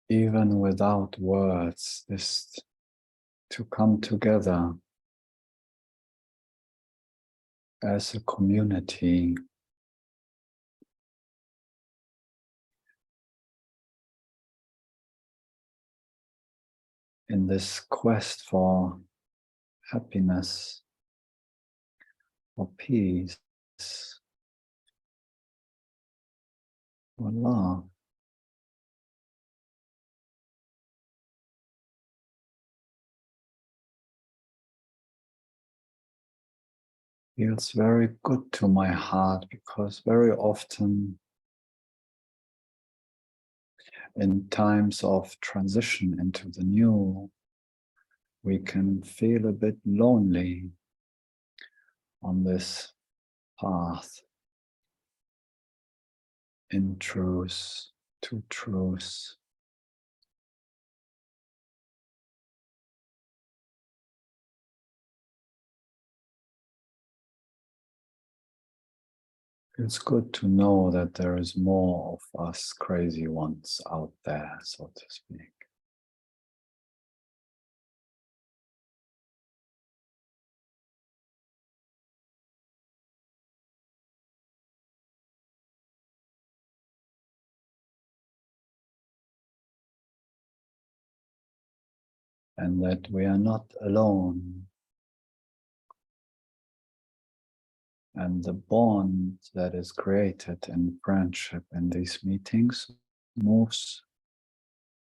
even without words, this to come together as a community in this quest for happiness, for peace, for love. Feels very good to my heart, because very often in times of transition into the new, we can feel a bit lonely on this path in truth, to truth. It's good to know that there is more of us crazy ones out there, so to speak. And that we are not alone. And the bond that is created in friendship in these meetings moves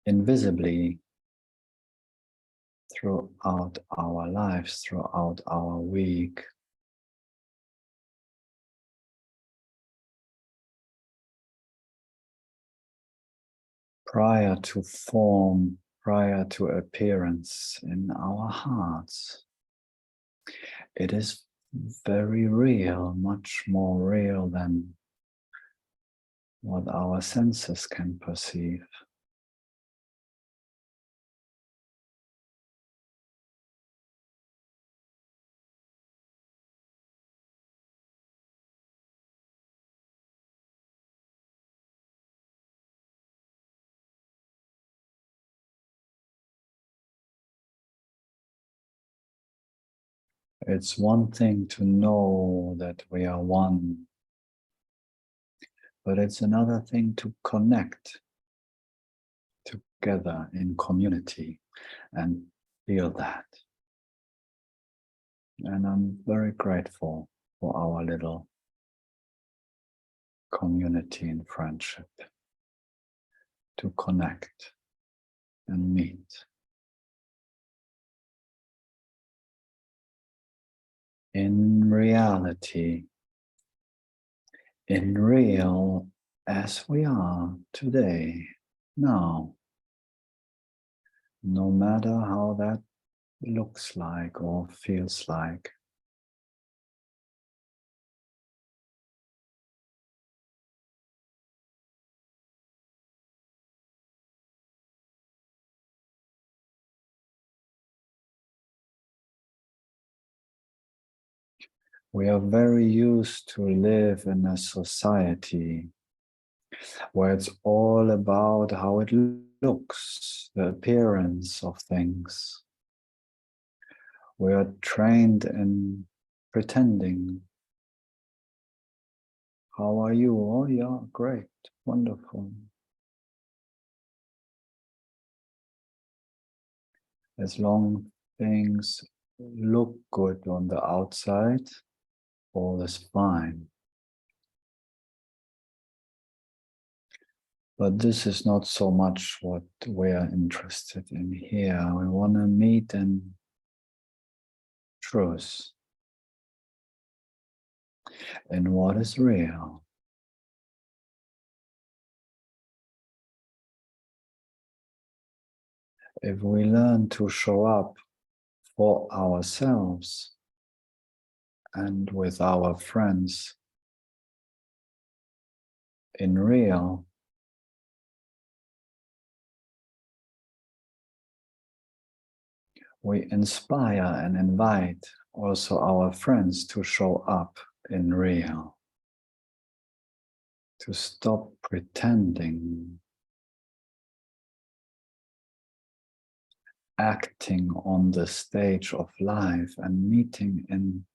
invisibly throughout our lives, throughout our week. Prior to form, prior to appearance in our hearts. It is very real, much more real than what our senses can perceive. It's one thing to know that we are one, but it's another thing to connect together in community and feel that. And I'm very grateful for our little community and friendship to connect and meet. In reality, in real as we are today, now, no matter how that looks like or feels like. We are very used to live in a society where it's all about how it looks, the appearance of things. We are trained in pretending. How are you? Oh yeah, great, wonderful. As long things look good on the outside, all is fine. But this is not so much what we are interested in here. We want to meet in truth, in what is real. If we learn to show up for ourselves and with our friends in real, we inspire and invite also our friends to show up in real, to stop pretending acting on the stage of life and meeting in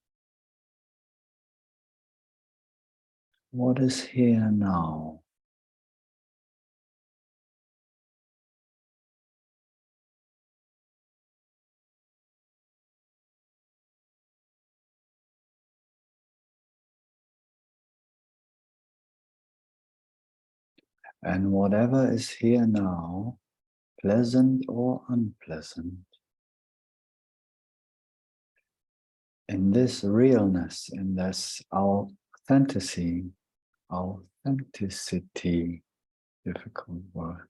what is here now. And whatever is here now, pleasant or unpleasant, in this realness, in this authenticity, difficult word.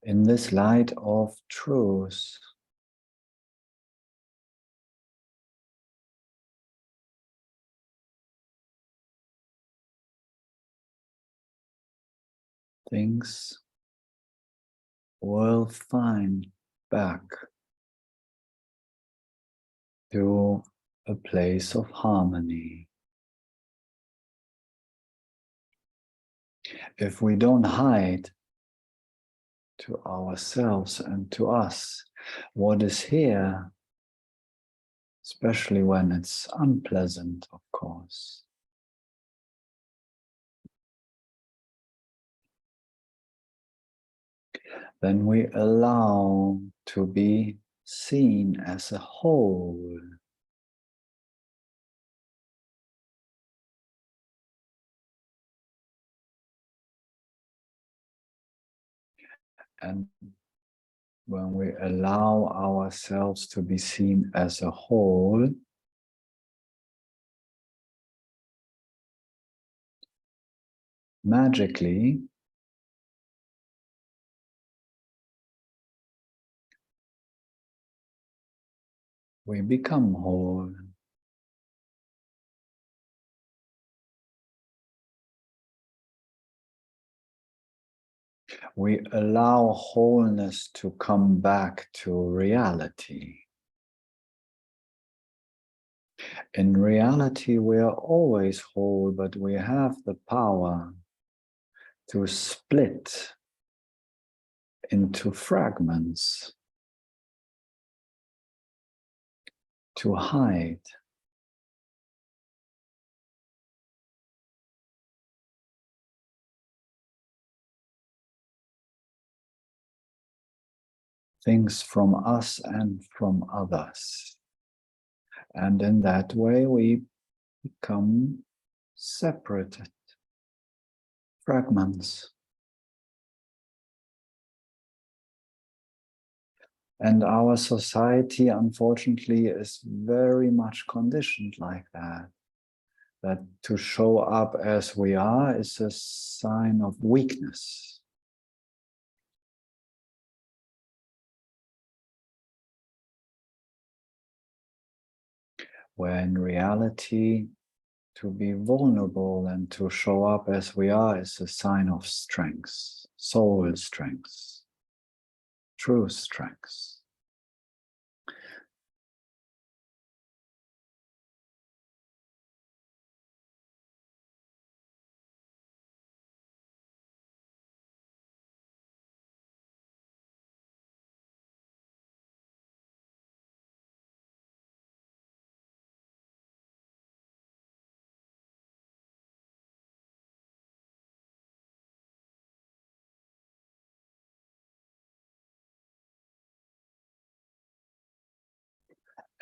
In this light of truth, things will find back to a place of harmony. If we don't hide to ourselves and to us what is here, especially when it's unpleasant, of course, then we allow to be seen as a whole. And when we allow ourselves to be seen as a whole, magically, we become whole. We allow wholeness to come back to reality. In reality, we are always whole, but we have the power to split into fragments, to hide. Things from us and from others. And in that way, we become separated fragments. And our society, unfortunately, is very much conditioned like that. That to show up as we are is a sign of weakness. Where in reality, to be vulnerable and to show up as we are is a sign of strength, soul strength, true strength.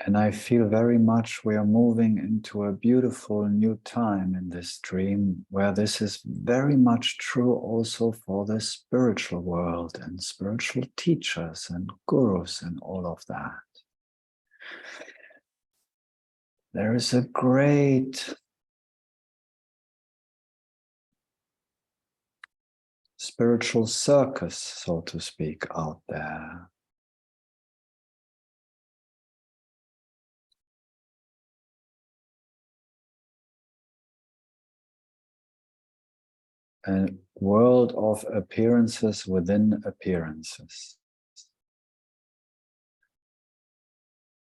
And I feel very much we are moving into a beautiful new time in this dream, where this is very much true also for the spiritual world and spiritual teachers and gurus and all of that. There is a great spiritual circus, so to speak, out there. A world of appearances within appearances.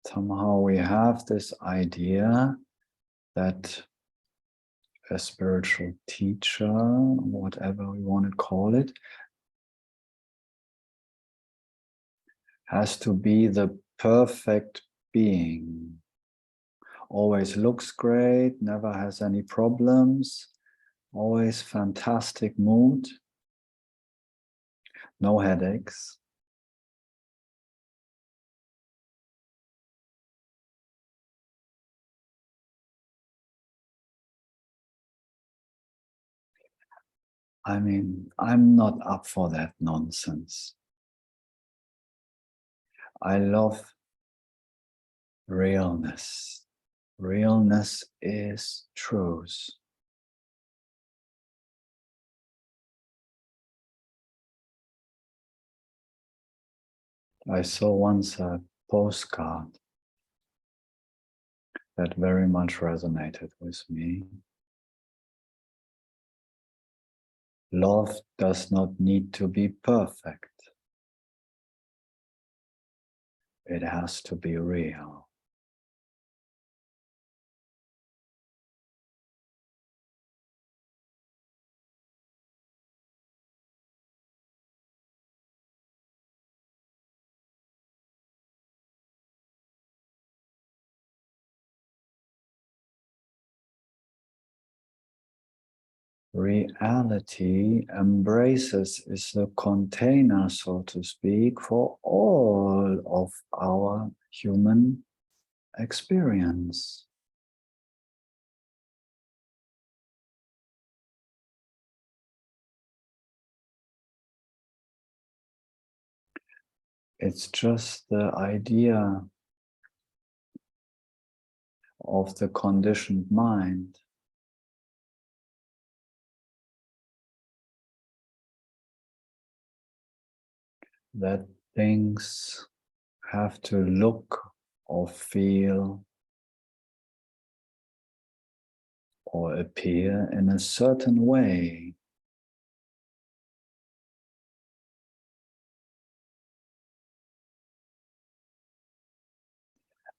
Somehow we have this idea that a spiritual teacher, whatever we want to call it, has to be the perfect being. Always looks great, never has any problems, always fantastic mood, no headaches. I mean, I'm not up for that nonsense. I love realness. Realness is truth. I saw once a postcard that very much resonated with me. Love does not need to be perfect. It has to be real. Reality embraces is the container, so to speak, for all of our human experience. It's just the idea of the conditioned mind that things have to look or feel or appear in a certain way.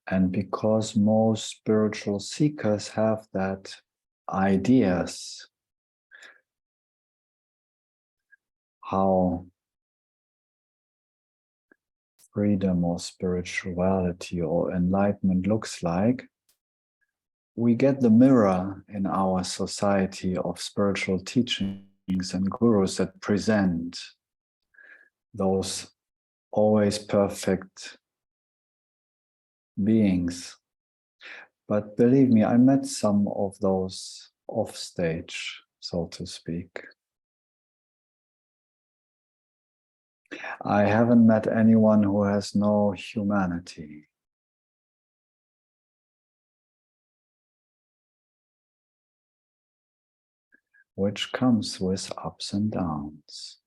And because most spiritual seekers have that ideas how freedom or spirituality or enlightenment looks like, we get the mirror in our society of spiritual teachings and gurus that present those always perfect beings. But believe me, I met some of those off stage, so to speak. I haven't met anyone who has no humanity. Which comes with ups and downs.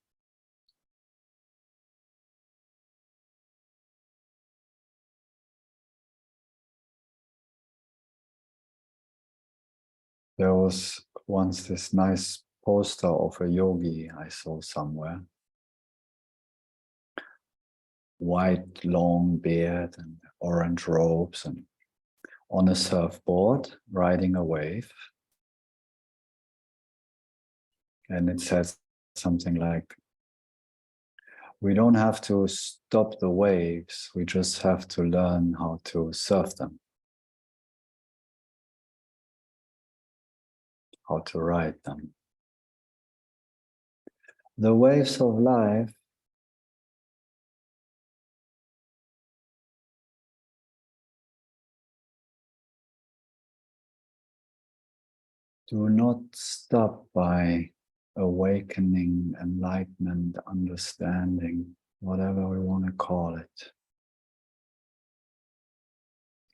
There was once this nice poster of a yogi I saw somewhere. White, long beard and orange robes and on a surfboard riding a wave. And it says something like, we don't have to stop the waves, we just have to learn how to surf them, how to ride them. The waves of life do not stop by awakening, enlightenment, understanding, whatever we want to call it.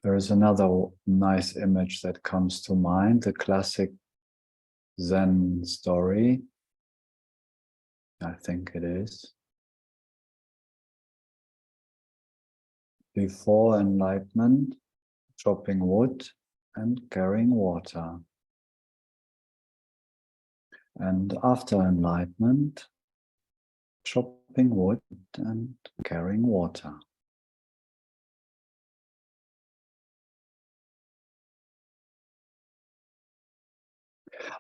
There is another nice image that comes to mind, the classic Zen story. I think it is. Before enlightenment, chopping wood and carrying water. And after enlightenment, chopping wood and carrying water.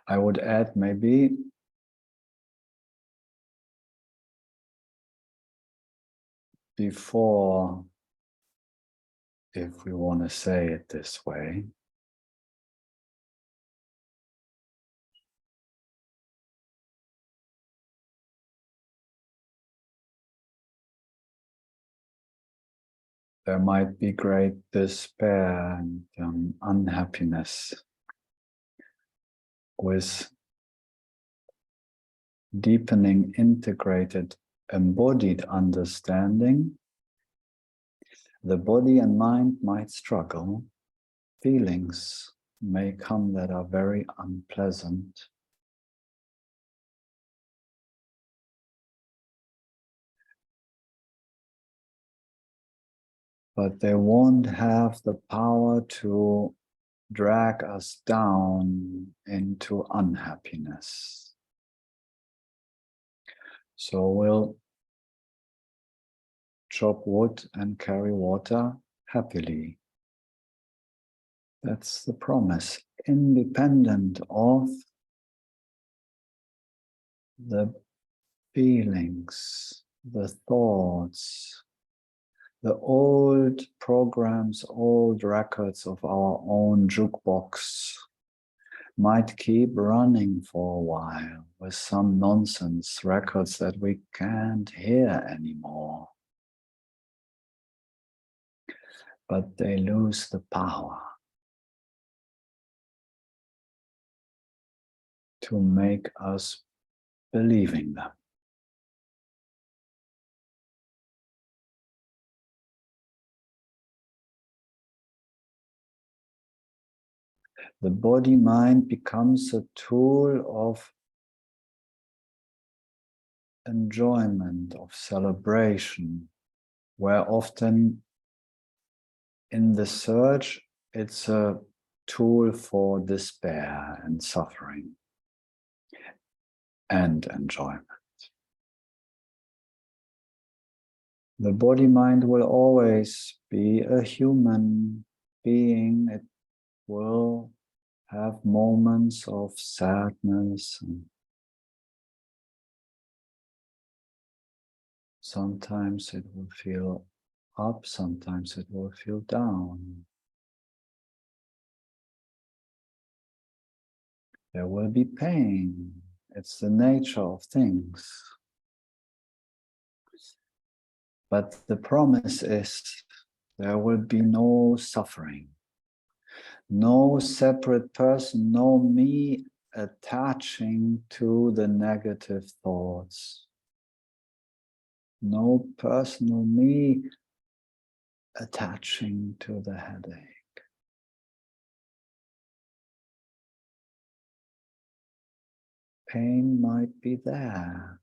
I would add maybe before, if we want to say it this way, there might be great despair and unhappiness with deepening, integrated, embodied understanding. The body and mind might struggle. Feelings may come that are very unpleasant. But they won't have the power to drag us down into unhappiness. So we'll chop wood and carry water happily. That's the promise, independent of the feelings, the thoughts, the old programs, old records of our own jukebox might keep running for a while with some nonsense records that we can't hear anymore. But they lose the power to make us believing them. The body-mind becomes a tool of enjoyment, of celebration, where often in the search it's a tool for despair and suffering and enjoyment. The body-mind will always be a human being. It will have moments of sadness, and sometimes it will feel up, sometimes it will feel down. There will be pain. It's the nature of things. But the promise is there will be no suffering. No separate person, no me attaching to the negative thoughts. No personal me attaching to the headache. Pain might be there,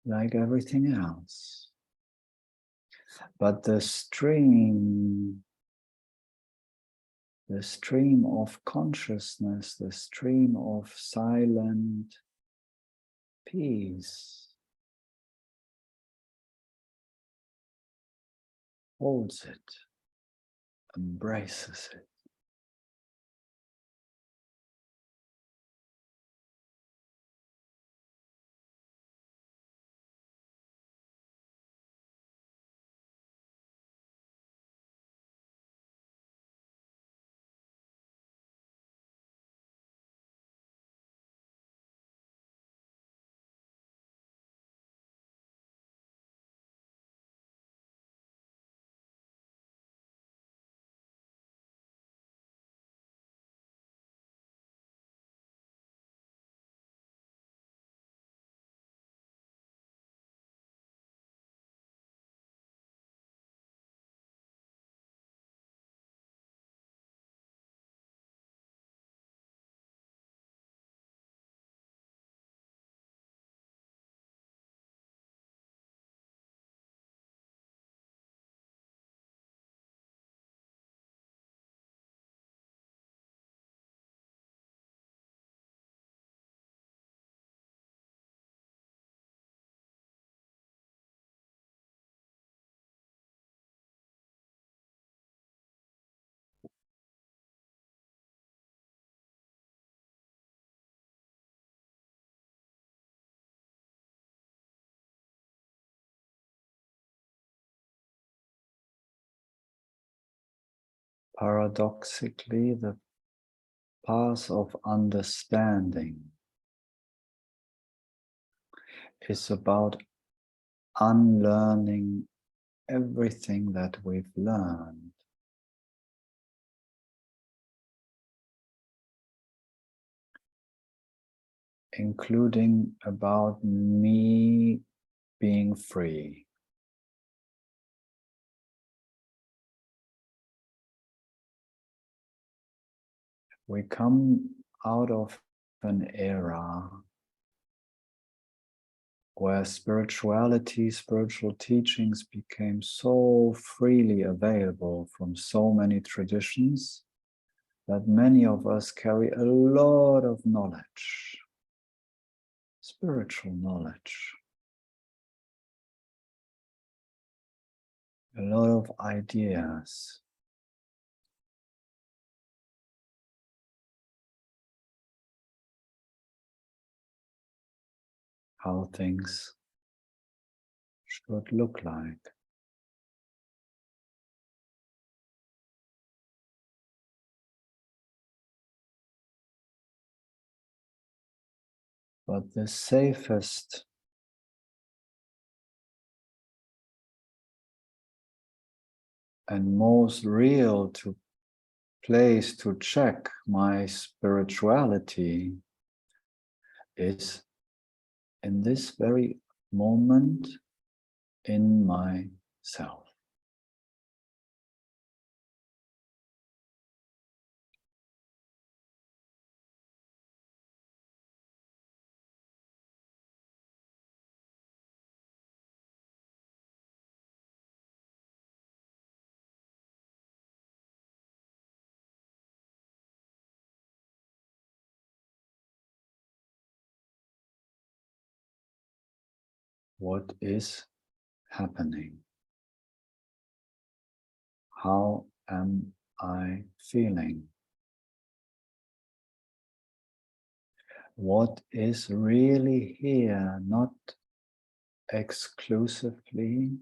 like everything else. But the stream of consciousness, the stream of silent peace holds it, embraces it. Paradoxically, the path of understanding is about unlearning everything that we've learned. Including about me being free. We come out of an era where spirituality, spiritual teachings became so freely available from so many traditions that many of us carry a lot of knowledge, spiritual knowledge, a lot of ideas. How things should look like. But the safest and most real place to check my spirituality is in this very moment in myself. What is happening? How am I feeling? What is really here, not exclusively,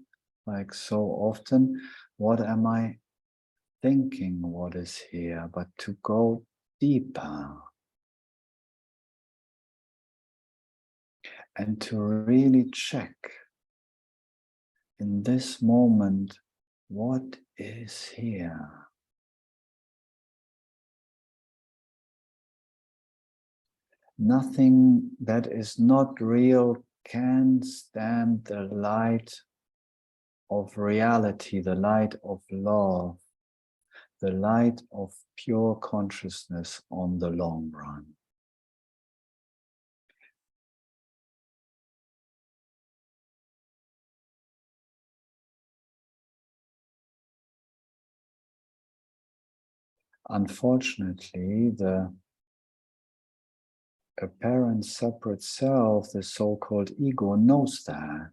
like so often, what am I thinking what is here, but to go deeper and to really check in this moment what is here. Nothing that is not real can stand the light of reality, the light of love, the light of pure consciousness on the long run. Unfortunately, the apparent separate self, the so-called ego, knows that.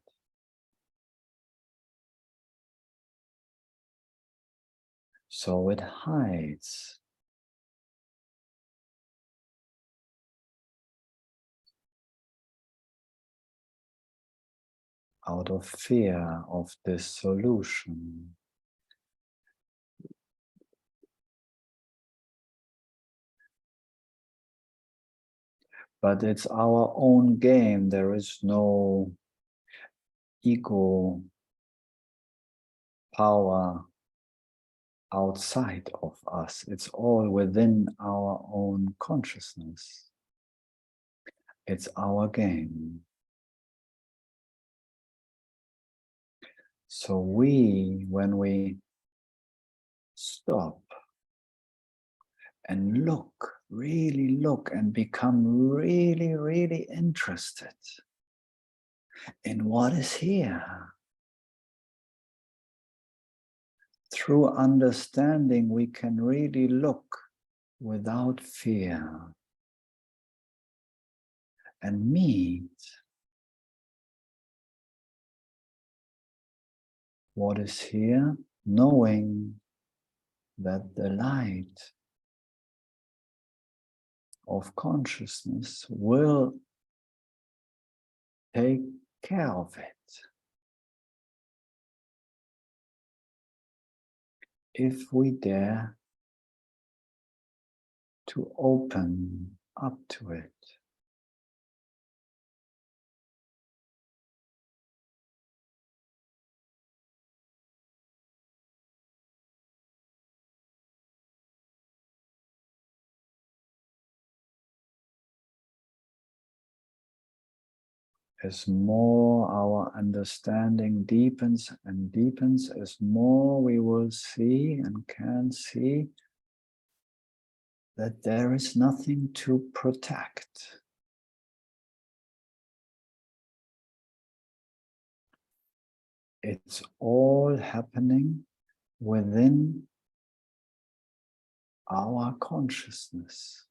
So it hides. Out of fear of dissolution. But it's our own game. There is no ego power outside of us. It's all within our own consciousness. It's our game. So when we stop and look, really look and become really, really interested in what is here, through understanding, we can really look without fear and meet what is here, knowing that the light of consciousness will take care of it. If we dare to open up to it. As more our understanding deepens and deepens, as more we will see and can see that there is nothing to protect. It's all happening within our consciousness,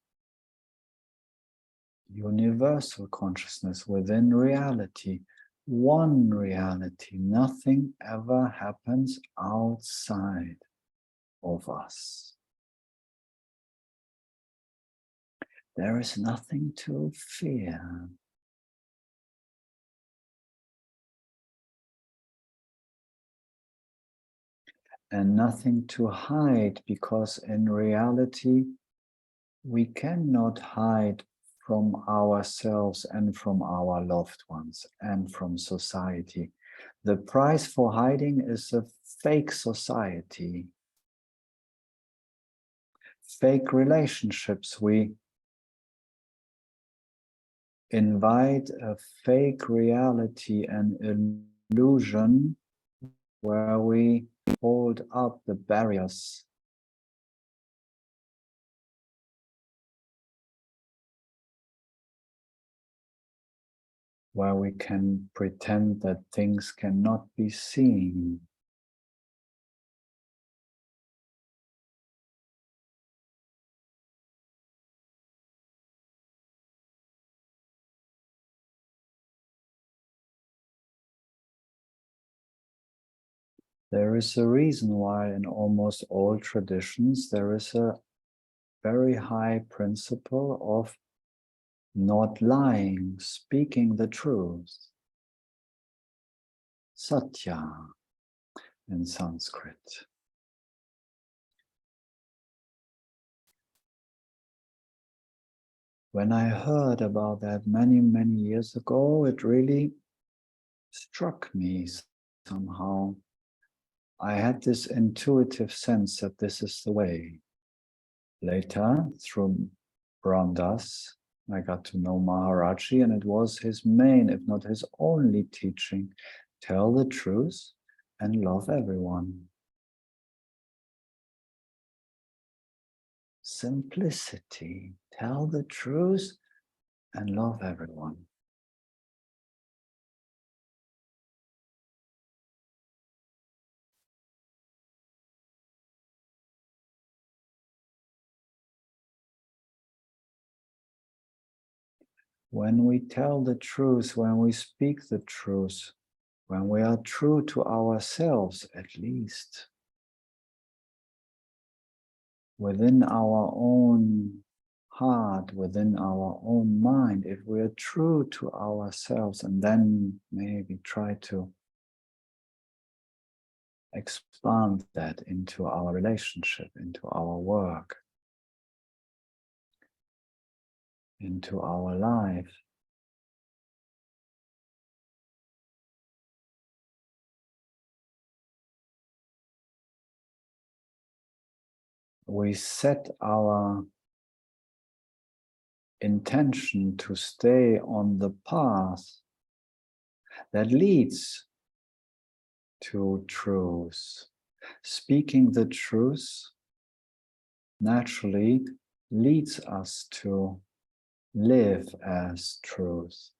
universal consciousness, within reality, one reality. Nothing ever happens outside of us. There is nothing to fear. And nothing to hide, because in reality, we cannot hide from ourselves and from our loved ones and from society. The price for hiding is a fake society, fake relationships. We invite a fake reality and illusion where we hold up the barriers where we can pretend that things cannot be seen. There is a reason why in almost all traditions there is a very high principle of not lying, speaking the truth. Satya in Sanskrit. When I heard about that many, many years ago, it really struck me somehow. I had this intuitive sense that this is the way. Later, through Ramdas, I got to know Maharaji, and it was his main, if not his only teaching. Tell the truth and love everyone. Simplicity. Tell the truth and love everyone. When we tell the truth, when we speak the truth, when we are true to ourselves at least, within our own heart, within our own mind, if we are true to ourselves, and then maybe try to expand that into our relationship, into our work, into our life, we set our intention to stay on the path that leads to truth. Speaking the truth naturally leads us to live as truth.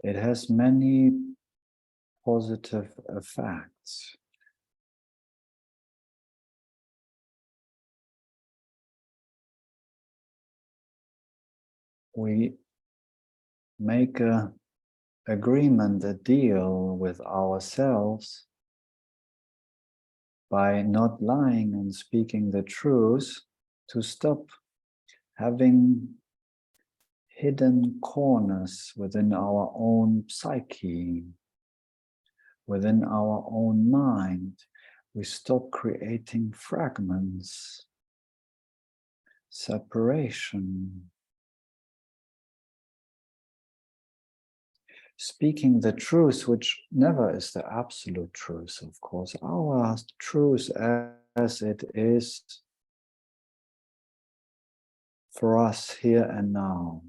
It has many positive effects. We make a agreement, a deal with ourselves by not lying and speaking the truth, to stop having hidden corners within our own psyche, within our own mind. We stop creating fragments, separation. Speaking the truth, which never is the absolute truth, of course. Our truth as it is for us here and now.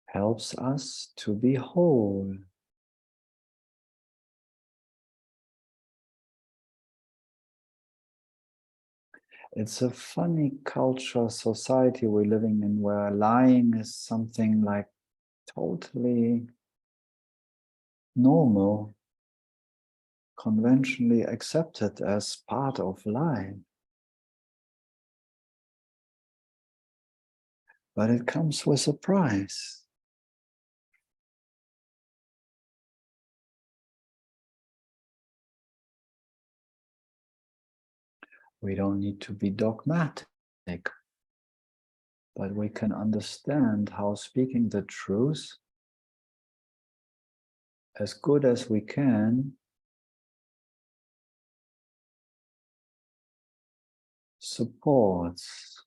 Helps us to be whole. It's a funny culture, society we're living in, where lying is something like totally normal, conventionally accepted as part of life. But it comes with a price. We don't need to be dogmatic, but we can understand how speaking the truth as good as we can supports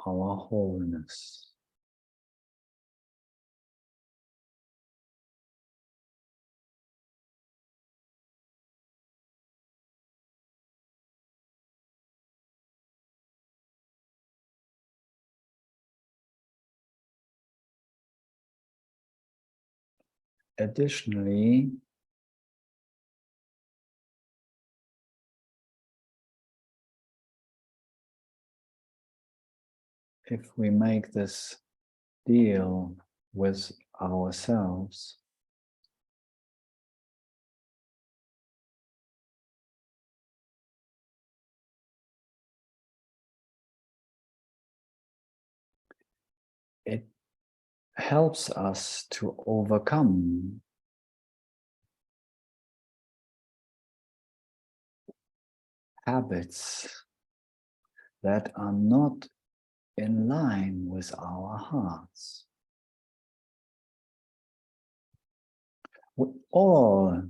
our wholeness. Additionally, if we make this deal with ourselves, it helps us to overcome habits that are not in line with our hearts. We all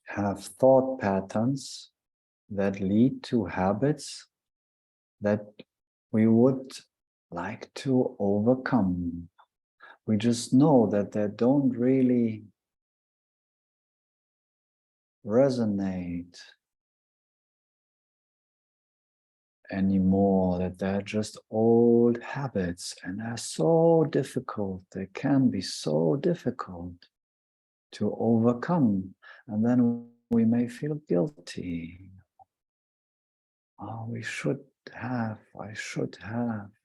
have thought patterns that lead to habits that we would like to overcome. We just know that they don't really resonate anymore, that they're just old habits and they're so difficult. They can be so difficult to overcome. And then we may feel guilty. Oh, I should have,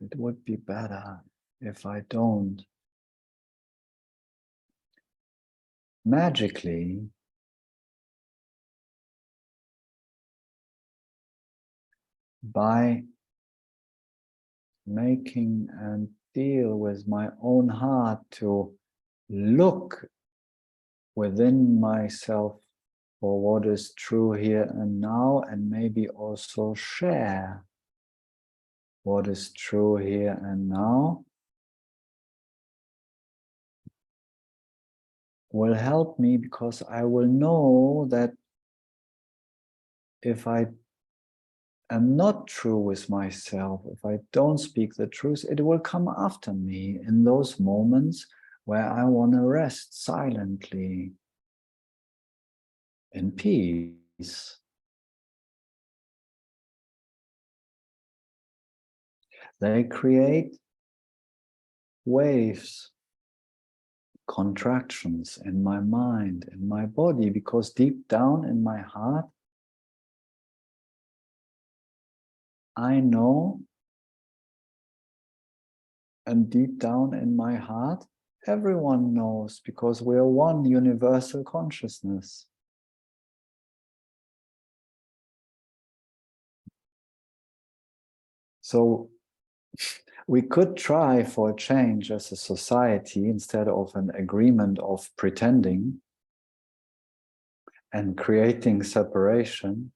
it would be better if I don't. Magically, by making and deal with my own heart to look within myself for what is true here and now, and maybe also share what is true here and now, will help me, because I will know that if I am not true with myself, if I don't speak the truth, it will come after me in those moments where I want to rest silently in peace. They create waves, contractions in my mind, in my body, because deep down in my heart, I know And deep down in my heart, everyone knows, because we are one universal consciousness. So we could try for a change as a society instead of an agreement of pretending and creating separation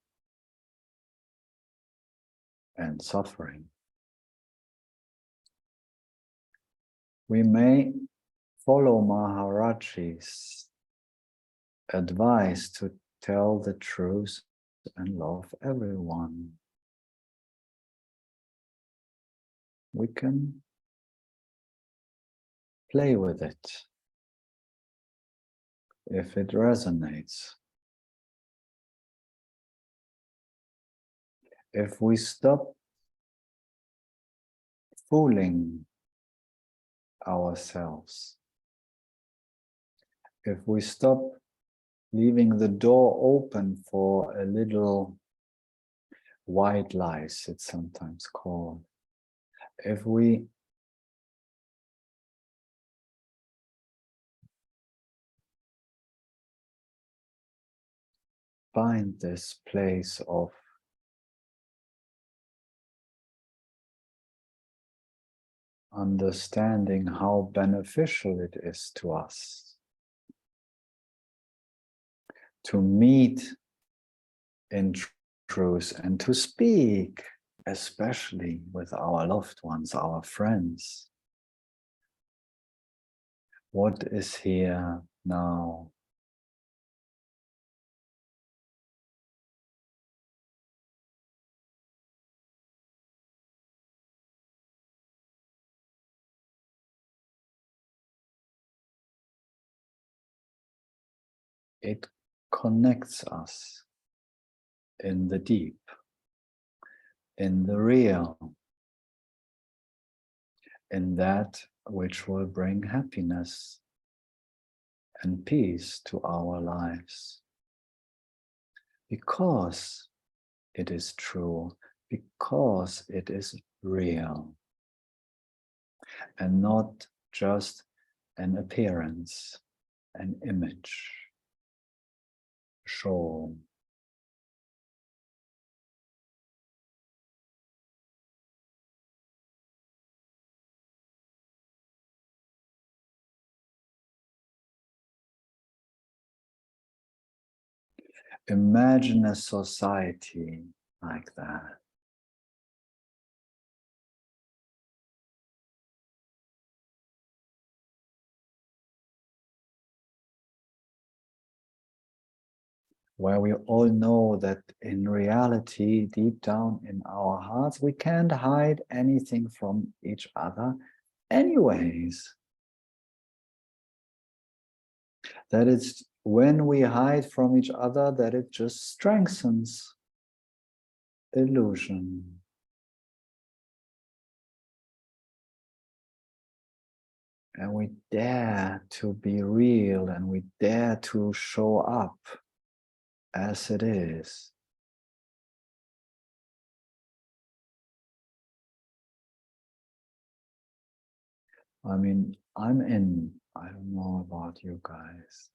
and suffering. We may follow Maharaji's advice to tell the truth and love everyone. We can play with it if it resonates. If we stop fooling ourselves, if we stop leaving the door open for a little white lies, it's sometimes called, if we find this place of understanding how beneficial it is to us to meet in truth and to speak, especially with our loved ones, our friends. What is here now? It connects us in the deep, in the real, in that which will bring happiness and peace to our lives. Because it is true, because it is real, and not just an appearance, an image, show. Imagine a society like that. Where we all know that in reality, deep down in our hearts, we can't hide anything from each other anyways. That it's when we hide from each other that it just strengthens illusion. And we dare to be real and we dare to show up as it is. I mean, I'm in. I don't know about you guys.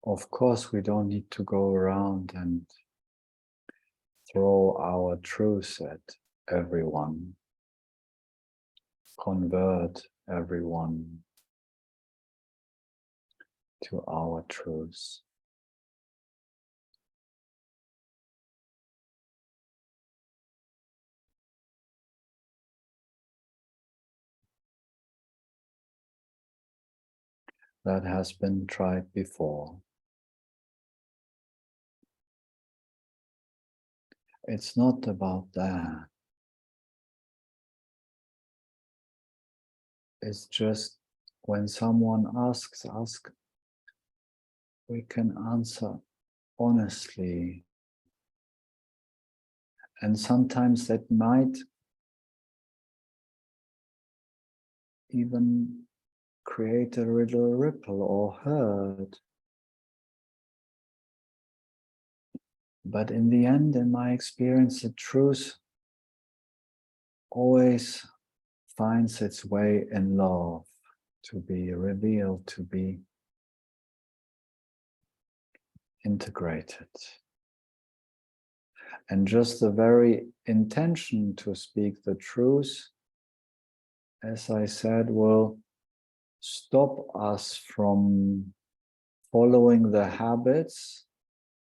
Of course, we don't need to go around and throw our truths at everyone, convert everyone. to our truth. That has been tried before. It's not about that. It's just when someone asks us, we can answer honestly. And sometimes that might even create a little ripple or hurt. But in the end, in my experience, the truth always finds its way in love to be revealed, to be integrated. And just the very intention to speak the truth, as I said, will stop us from following the habits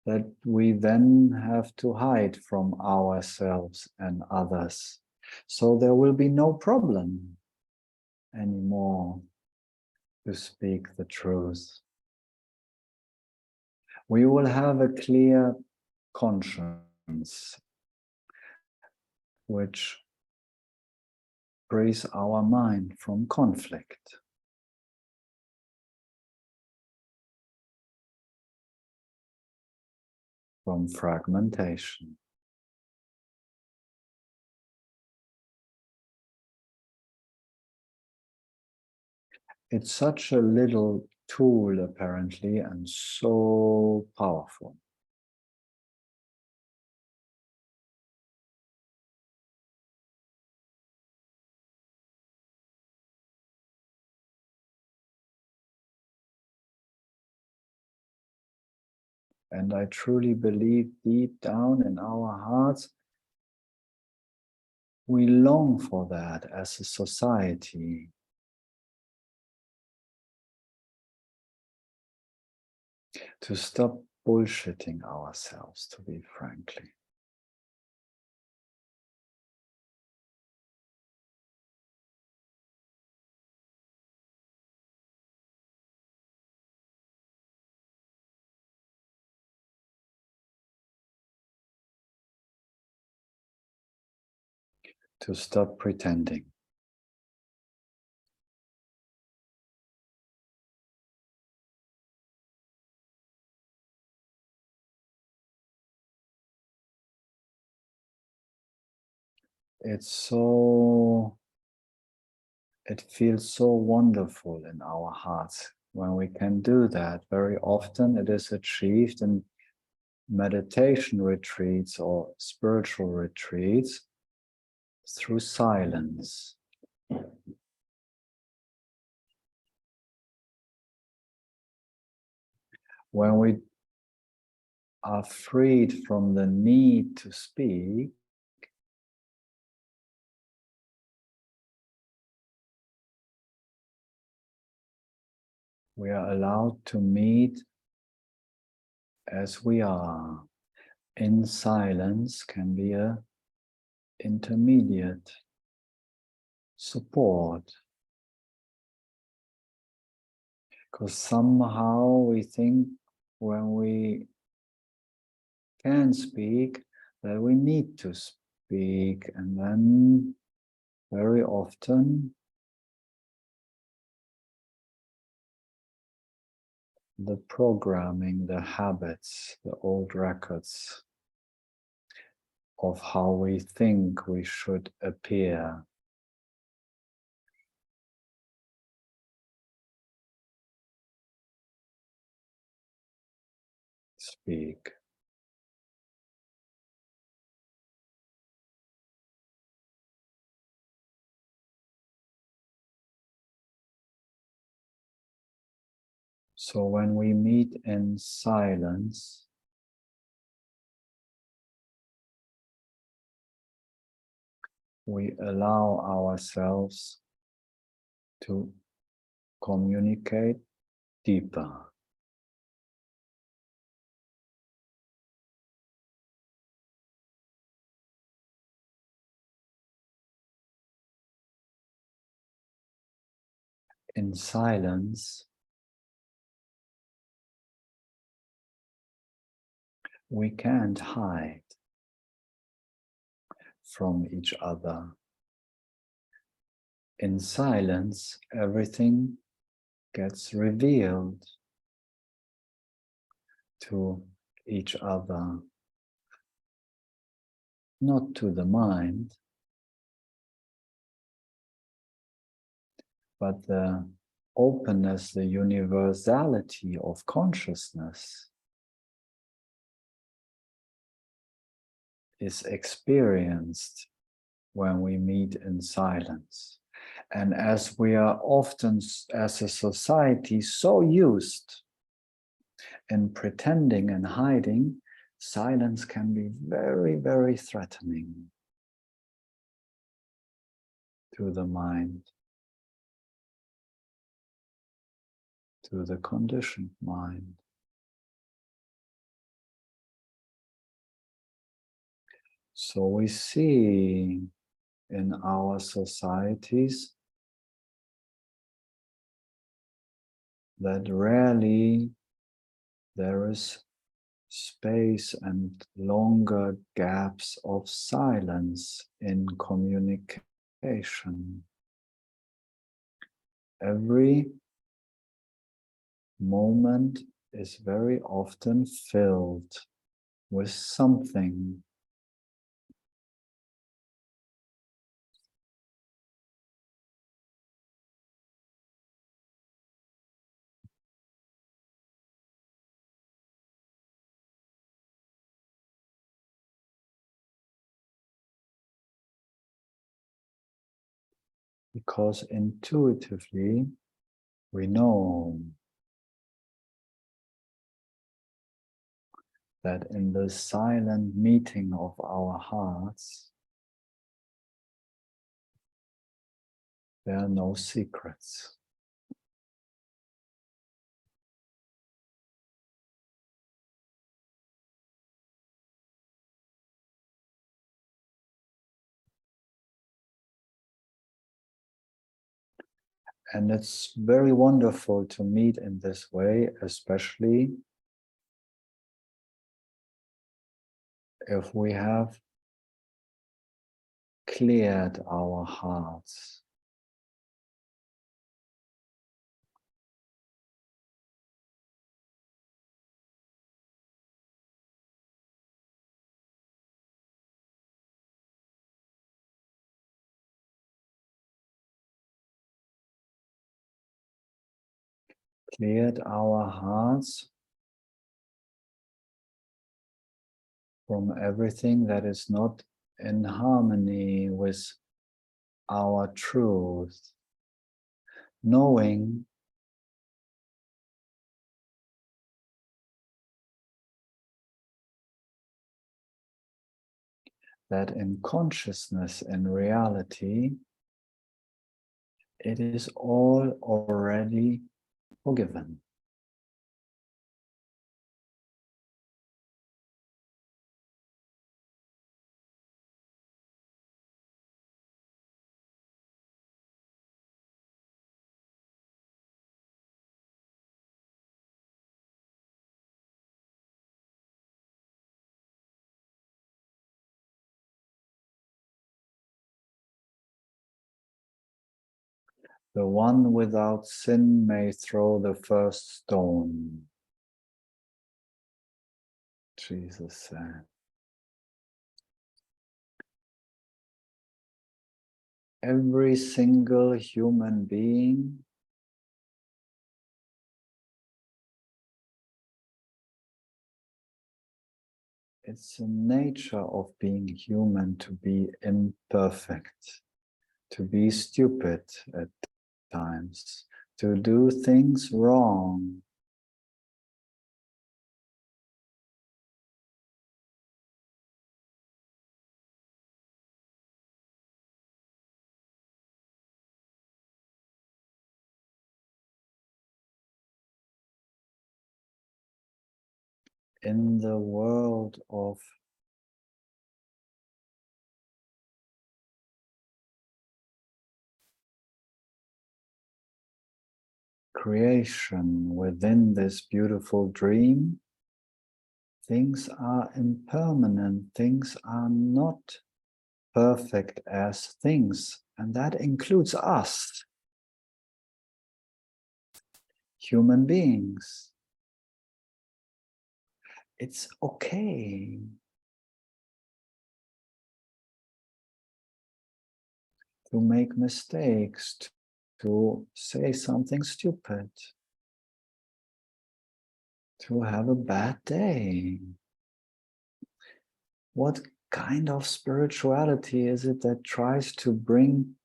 that we then have to hide from ourselves and others. So there will be no problem anymore to speak the truth. We will have a clear conscience which frees our mind from conflict. From fragmentation. It's such a little tool, apparently, and so powerful. And I truly believe deep down in our hearts, we long for that as a society. To stop bullshitting ourselves, to be frankly. To stop pretending. It feels so wonderful in our hearts when we can do that. Very often it is achieved in meditation retreats or spiritual retreats through silence. When we are freed from the need to speak, we are allowed to meet as we are. In silence can be a intermediate support. Because somehow we think when we can speak that we need to speak, and then very often the programming, the habits, the old records of how we think we should appear speak. So when we meet in silence, we allow ourselves to communicate deeper. In silence, we can't hide from each other. In silence, everything gets revealed to each other, not to the mind, but the openness, the universality of consciousness is experienced when we meet in silence. And as we are often, as a society, so used in pretending and hiding, silence can be very, very threatening to the mind, to the conditioned mind. So we see in our societies that rarely there is space and longer gaps of silence in communication. Every moment is very often filled with something. Because intuitively we know that in the silent meeting of our hearts, there are no secrets. And it's very wonderful to meet in this way, especially if we have cleared our hearts. Cleared our hearts from everything that is not in harmony with our truth, knowing that in consciousness, in reality, it is all already forgiven. The one without sin may throw the first stone, Jesus said. Every single human being it's the nature of being human to be imperfect, to be stupid at times, to do things wrong. In the world of creation, within this beautiful dream, things are impermanent, things are not perfect as things, and that includes us, human beings. It's okay to make mistakes, to say something stupid, to have a bad day. What kind of spirituality is it that tries to bring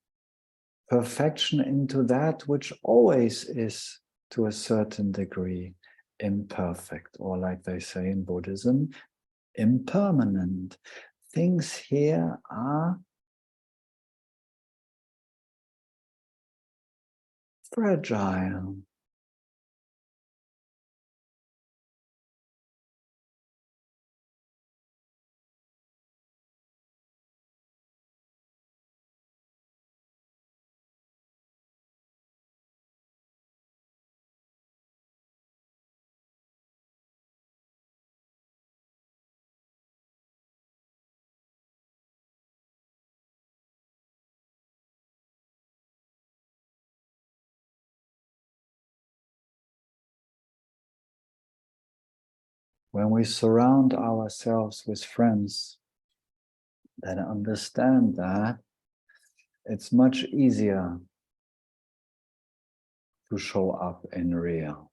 perfection into that which always is, to a certain degree, imperfect, or like they say in Buddhism, impermanent? Things here are fragile. When we surround ourselves with friends that understand that, it's much easier to show up in real.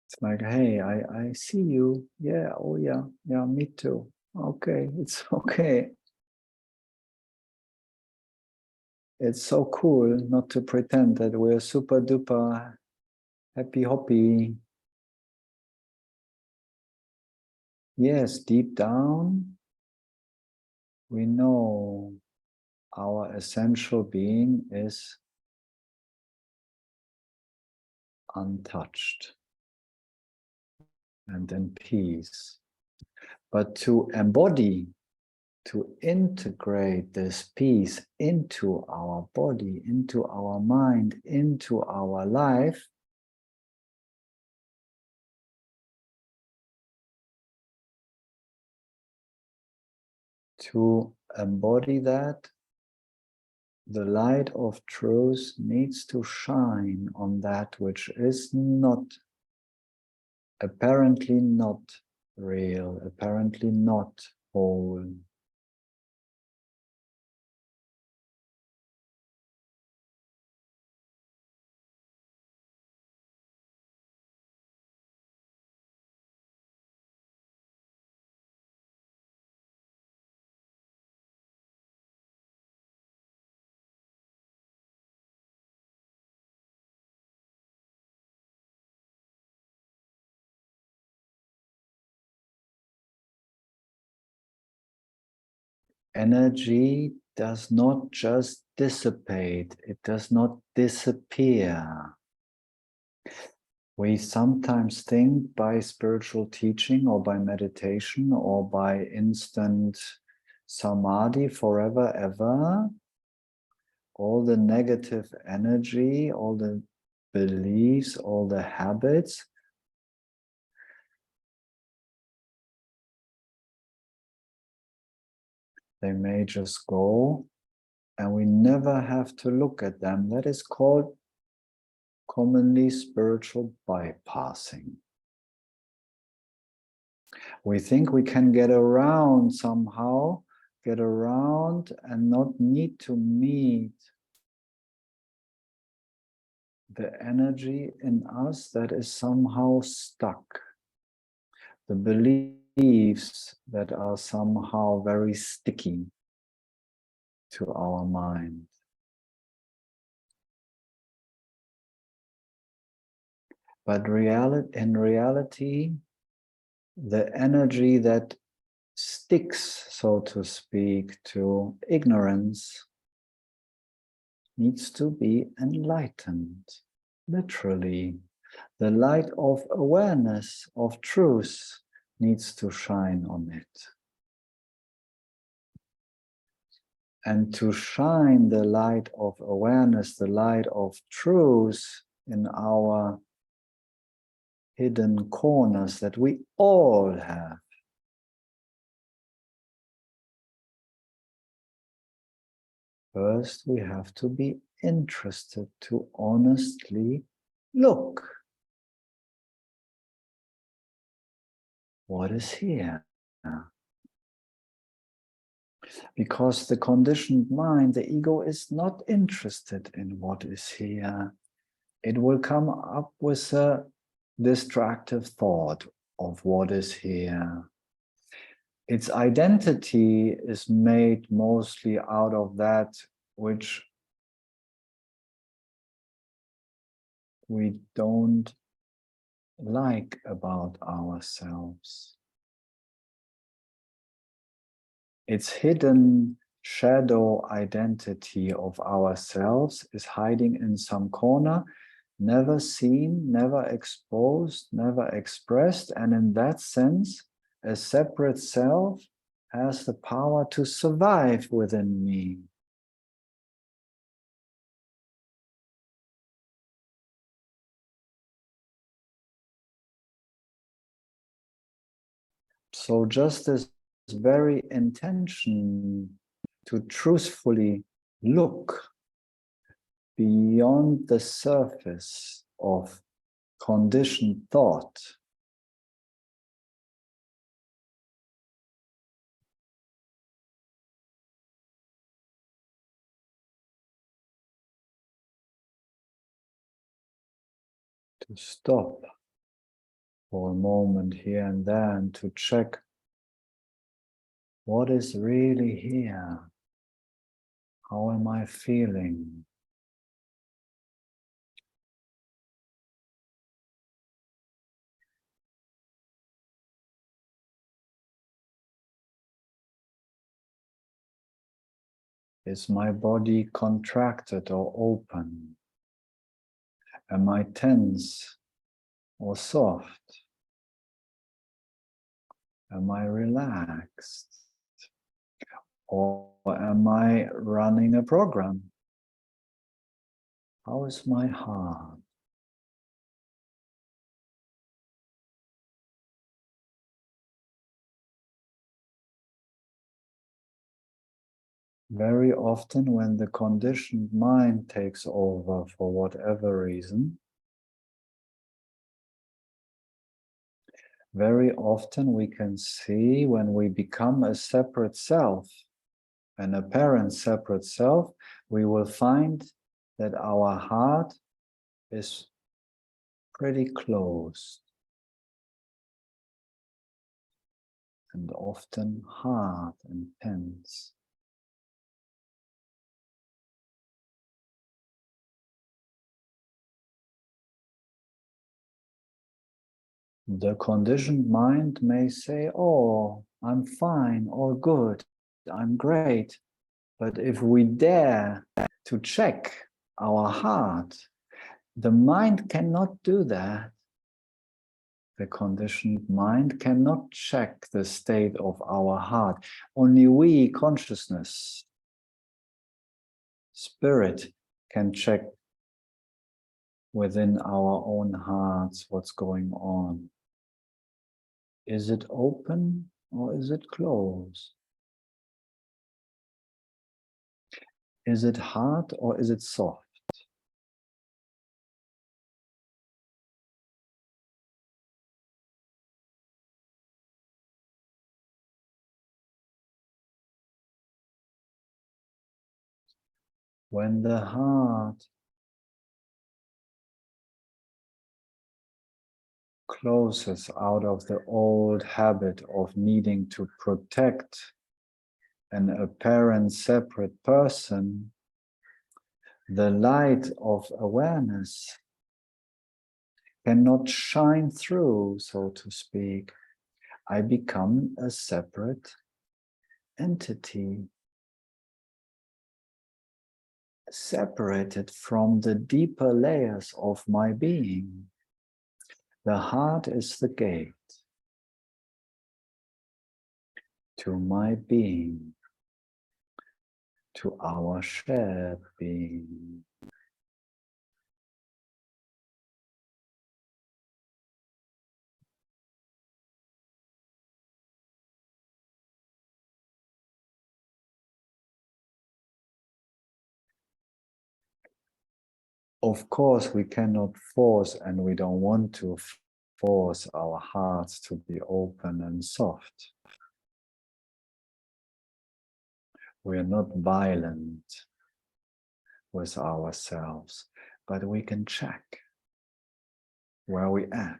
It's like, hey, I see you. Yeah, oh yeah, yeah, me too. Okay, it's okay. It's so cool not to pretend that we're super duper happy hoppy. Yes, deep down, we know our essential being is untouched and in peace. But to embody, to integrate this peace into our body, into our mind, into our life, to embody that, the light of truth needs to shine on that which is not, apparently not real, apparently not whole. Energy does not just dissipate, it does not disappear. We sometimes think by spiritual teaching or by meditation or by instant samadhi forever, ever, all the negative energy, all the beliefs, all the habits, they may just go and we never have to look at them. That is called commonly spiritual bypassing. We think we can get around somehow, get around and not need to meet the energy in us that is somehow stuck, the beliefs that are somehow very sticky to our mind. But in reality, the energy that sticks, so to speak, to ignorance needs to be enlightened, literally. The light of awareness, of truth, needs to shine on it. and to shine the light of awareness, the light of truth in our hidden corners that we all have. First, we have to be interested to honestly look. What is here? Because the conditioned mind, the ego, is not interested in what is here. It will come up with a distractive thought of what is here. Its identity is made mostly out of that which we don't like about ourselves. Its hidden shadow identity of ourselves is hiding in some corner, never seen, never exposed, never expressed, and in that sense, a separate self has the power to survive within me. So just this very intention to truthfully look beyond the surface of conditioned thought to stop for a moment here and there and to check what is really here. How am I feeling? Is my body contracted or open? Am I tense or soft? Am I relaxed? Or am I running a program? How is my heart? Very often when the conditioned mind takes over for whatever reason, very often we can see when we become a separate self, an apparent separate self, we will find that our heart is pretty closed and often hard and tense. The conditioned mind may say, oh, I'm fine, all good, I'm great. But if we dare to check our heart, the mind cannot do that. The conditioned mind cannot check the state of our heart. Only we, consciousness, spirit, can check within our own hearts what's going on. Is it open or is it closed? Is it hard or is it soft? When the heart closes out of the old habit of needing to protect an apparent separate person, the light of awareness cannot shine through, so to speak. I become a separate entity, separated from the deeper layers of my being. The heart is the gate to my being, to our shared being. Of course, we cannot force, and we don't want to force our hearts to be open and soft. We are not violent with ourselves, but we can check where we at.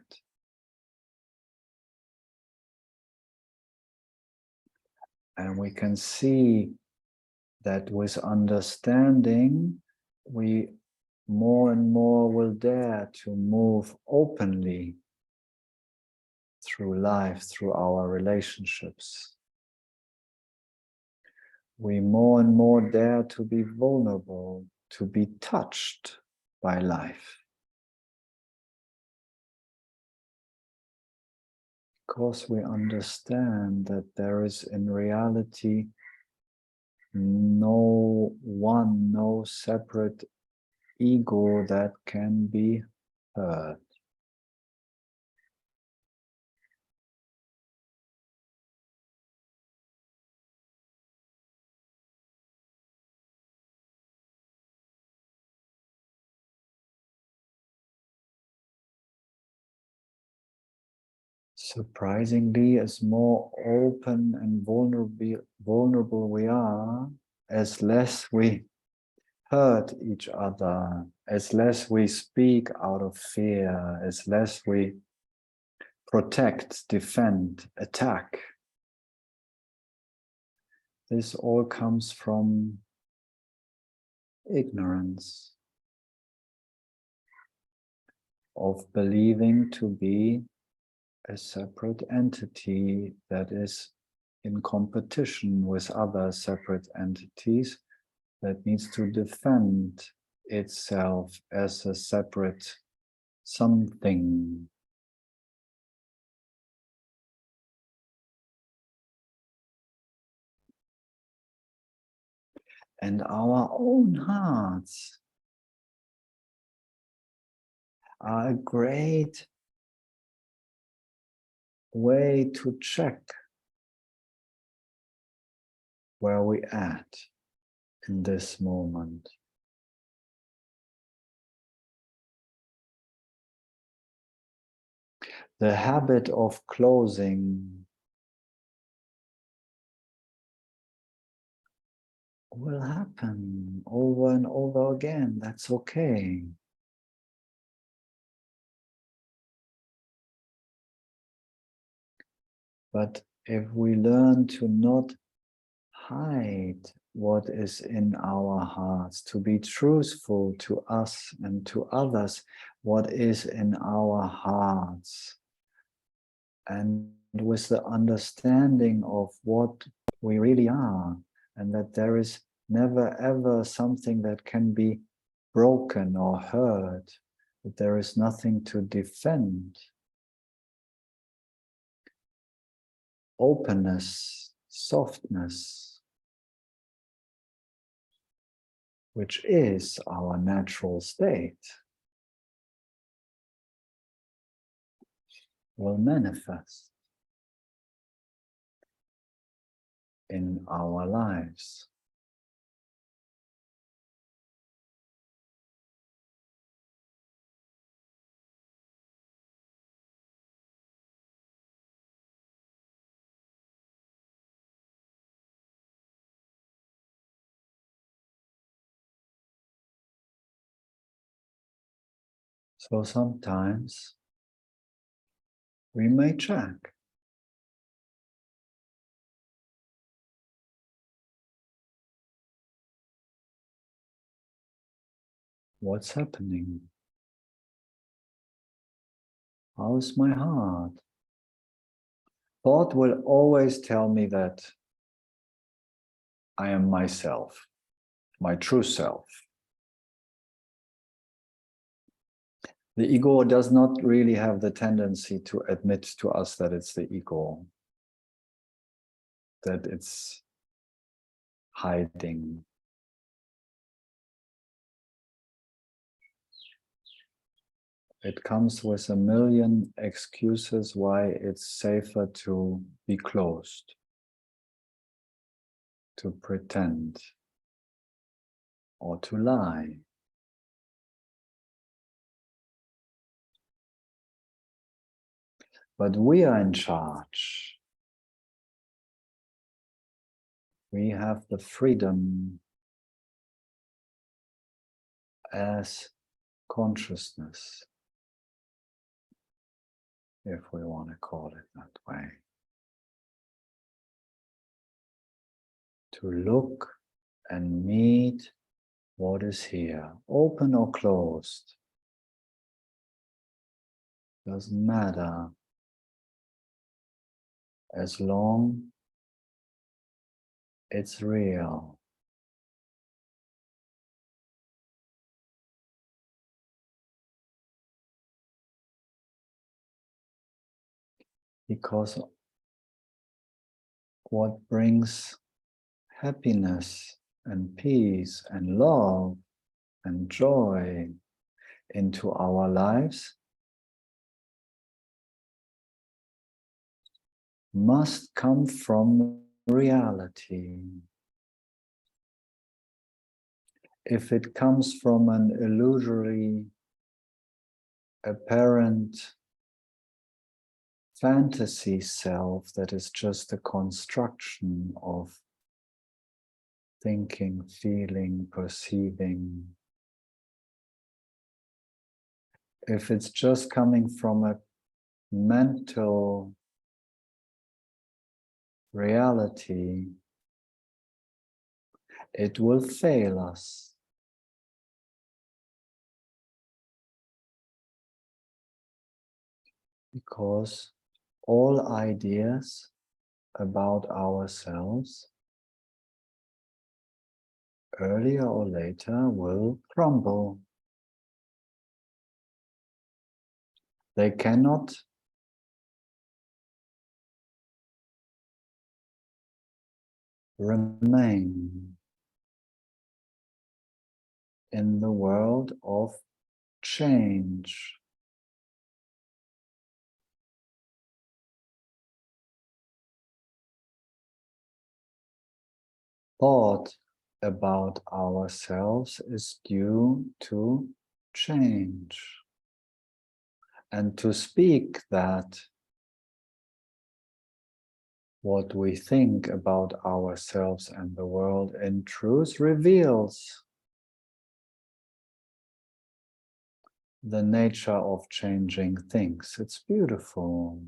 And we can see that with understanding, we more and more will dare to move openly through life, through our relationships. We more and more dare to be vulnerable, to be touched by life. Because we understand that there is in reality no one, no separate ego that can be hurt. Surprisingly, as more open and vulnerable we are, as less we hurt each other, as less we speak out of fear, as less we protect, defend, attack. This all comes from ignorance of believing to be a separate entity that is in competition with other separate entities that needs to defend itself as a separate something. And our own hearts are a great way to check where we at in this moment. The habit of closing will happen over and over again. That's okay. But if we learn to not hide what is in our hearts, to be truthful to us and to others, what is in our hearts, and with the understanding of what we really are, and that there is never ever something that can be broken or hurt, that there is nothing to defend. Openness, softness, which is our natural state, will manifest in our lives. So sometimes we may check what's happening. How's my heart? Thought will always tell me that I am myself, my true self. The ego does not really have the tendency to admit to us that it's the ego, that it's hiding. it comes with a million excuses why it's safer to be closed, to pretend, or to lie. But we are in charge. We have the freedom as consciousness, if we want to call it that way, to look and meet what is here, open or closed, doesn't matter, as long it's real. Because what brings happiness and peace and love and joy into our lives must come from reality. If it comes from an illusory, apparent fantasy self that is just a construction of thinking, feeling, perceiving, if it's just coming from a mental reality, it will fail us. Because all ideas about ourselves, earlier or later, will crumble. They cannot remain in the world of change. Thought about ourselves is due to change. And to speak that what we think about ourselves and the world in truth reveals the nature of changing things. It's beautiful.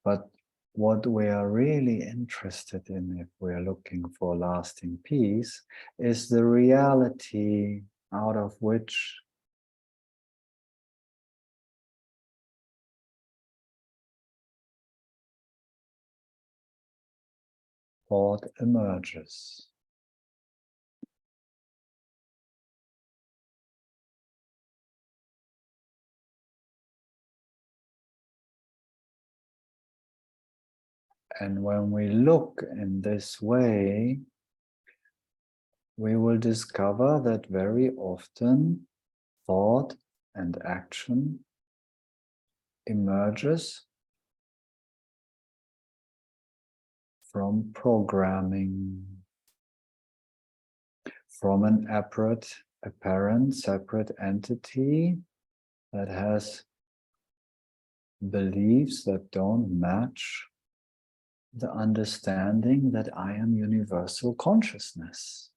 But what we are really interested in, if we are looking for lasting peace, is the reality out of which thought emerges. And when we look in this way, we will discover that very often thought and action emerges from programming, from an apparent separate entity that has beliefs that don't match the understanding that I am universal consciousness.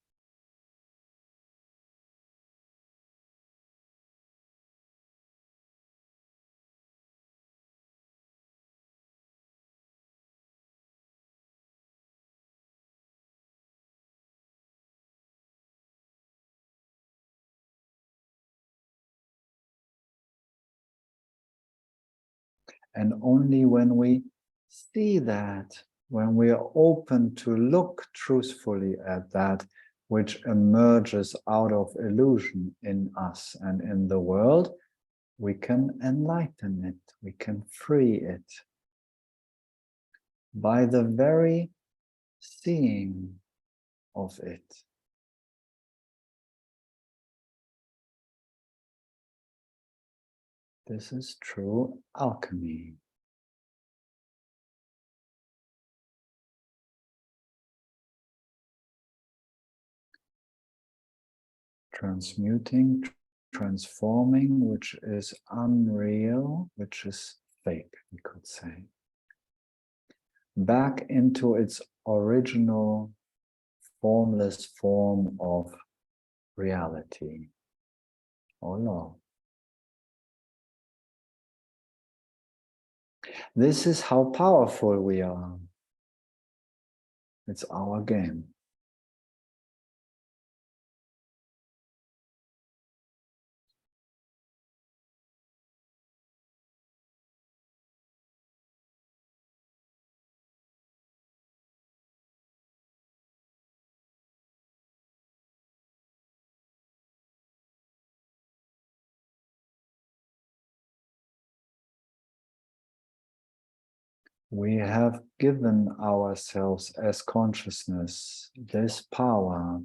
And only when we see that, when we are open to look truthfully at that which emerges out of illusion in us and in the world, we can enlighten it, we can free it. By the very seeing of it. This is true alchemy. Transmuting, transforming, which is unreal, which is fake, we could say, back into its original formless form of reality or law. This is how powerful we are. It's our game. We have given ourselves as consciousness this power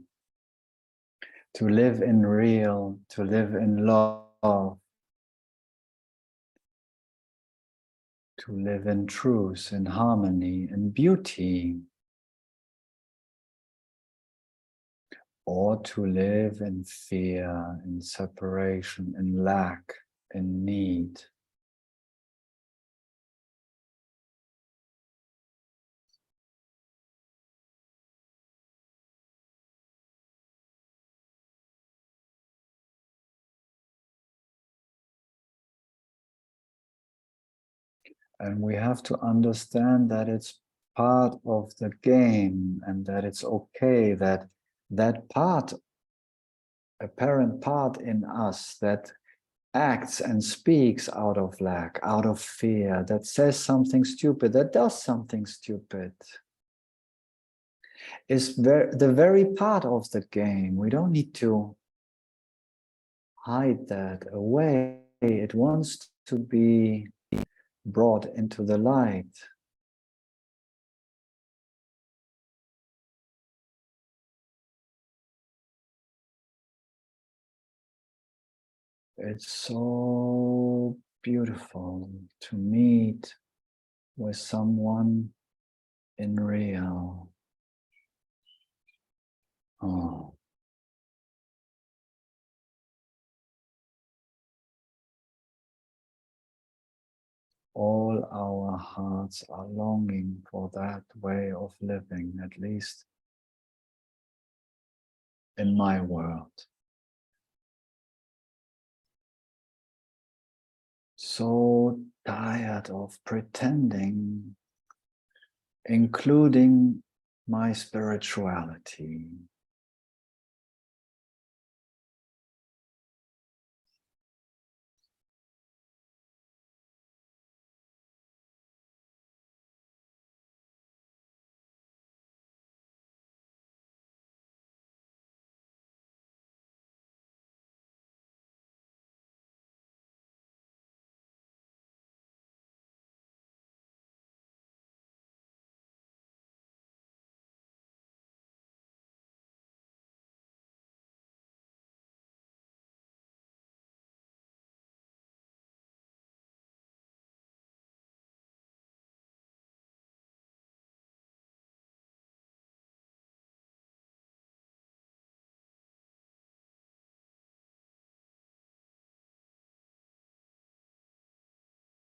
to live in real, to live in love, to live in truth, in harmony, in beauty, or to live in fear, in separation, in lack, in need. And we have to understand that it's part of the game and that it's okay that that part, apparent part in us that acts and speaks out of lack, out of fear, that says something stupid, that does something stupid, is the very part of the game. We don't need to hide that away. It wants to be brought into the light. It's so beautiful to meet with someone in real. Oh. All our hearts are longing for that way of living, at least in my world. So tired of pretending, including my spirituality.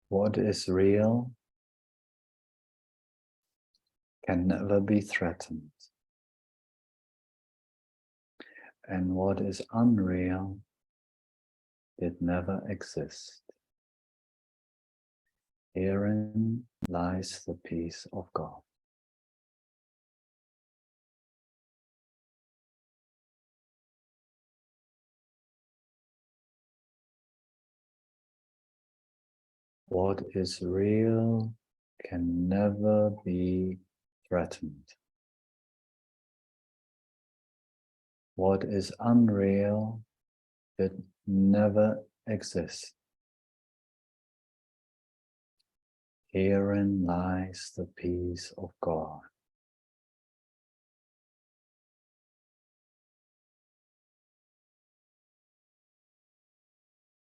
What is real can never be threatened. And what is unreal did never exist. Herein lies the peace of God. What is real can never be threatened. What is unreal did never exist. Herein lies the peace of God.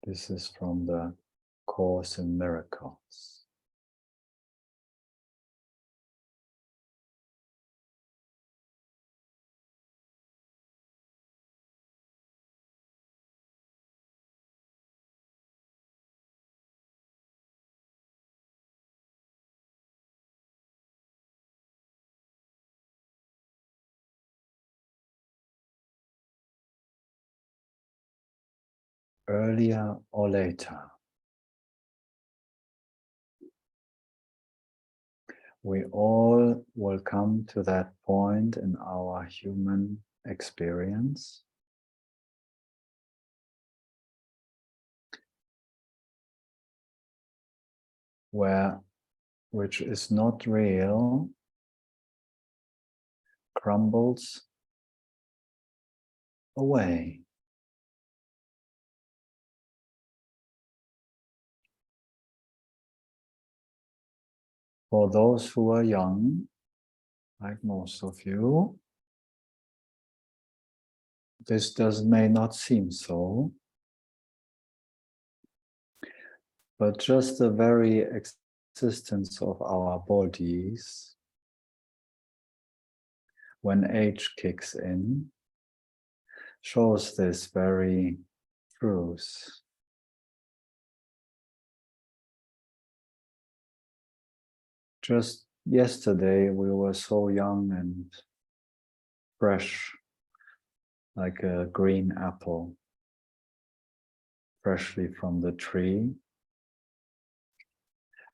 This is from the Course in Miracles. Earlier or later, we all will come to that point in our human experience where which is not real crumbles away. For those who are young, like most of you, this may not seem so, but just the very existence of our bodies, when age kicks in, shows this very truth. Just yesterday we were so young and fresh, like a green apple, freshly from the tree.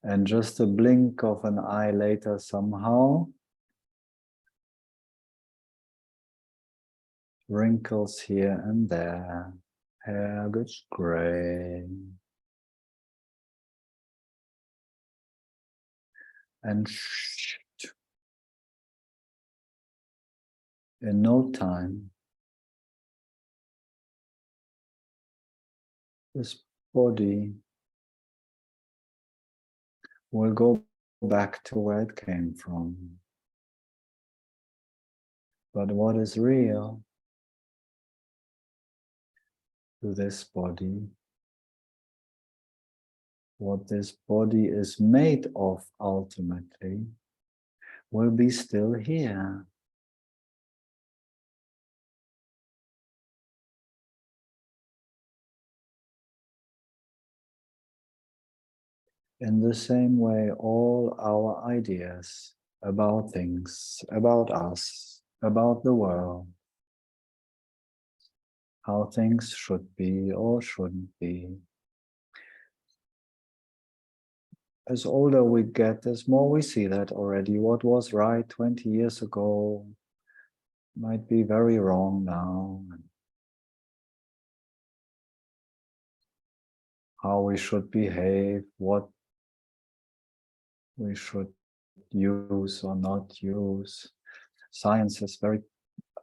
And just a blink of an eye later somehow, wrinkles here and there, hair gets gray. And in no time, this body will go back to where it came from. But what is real to this body, what this body is made of ultimately, will be still here. In the same way, all our ideas about things, about us, about the world, how things should be or shouldn't be. As older we get, as more we see that already. What was right 20 years ago might be very wrong now. How we should behave, what we should use or not use. Science is very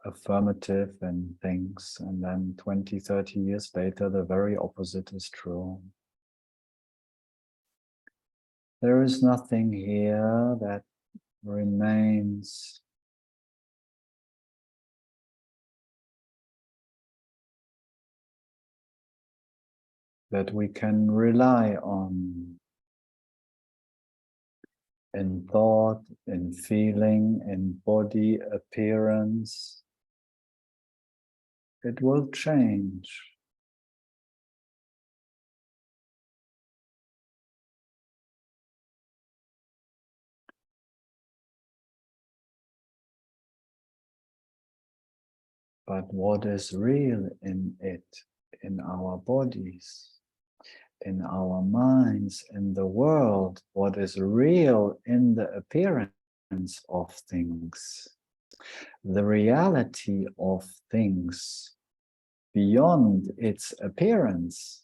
affirmative in things, and then 20, 30 years later, the very opposite is true. There is nothing here that remains that we can rely on in thought, in feeling, in body appearance. It will change. But what is real in it, in our bodies, in our minds, in the world, what is real in the appearance of things, the reality of things beyond its appearance,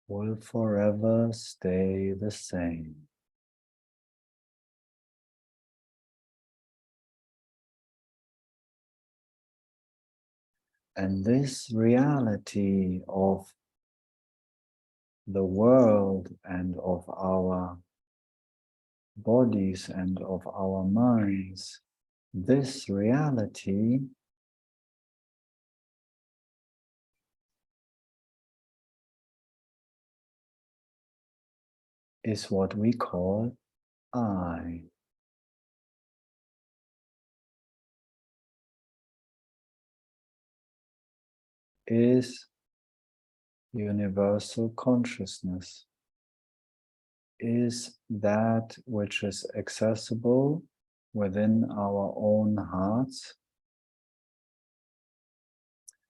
will forever stay the same. And this reality of the world and of our bodies and of our minds This reality is what we call I. Is universal consciousness, is that which is accessible within our own hearts,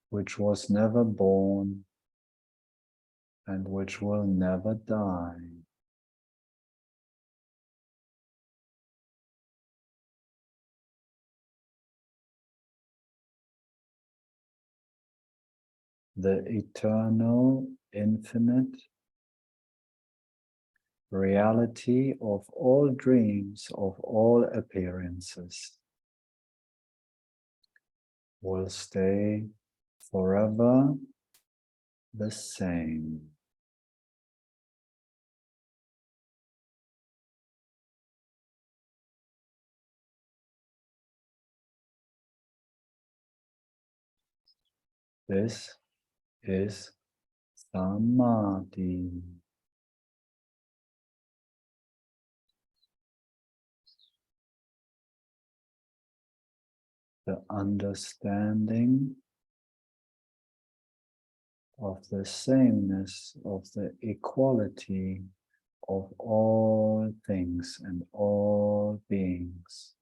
which was never born and which will never die. The eternal, infinite reality of all dreams, of all appearances, will stay forever the same. This is Samadhi. The understanding of the sameness, of the equality of all things and all beings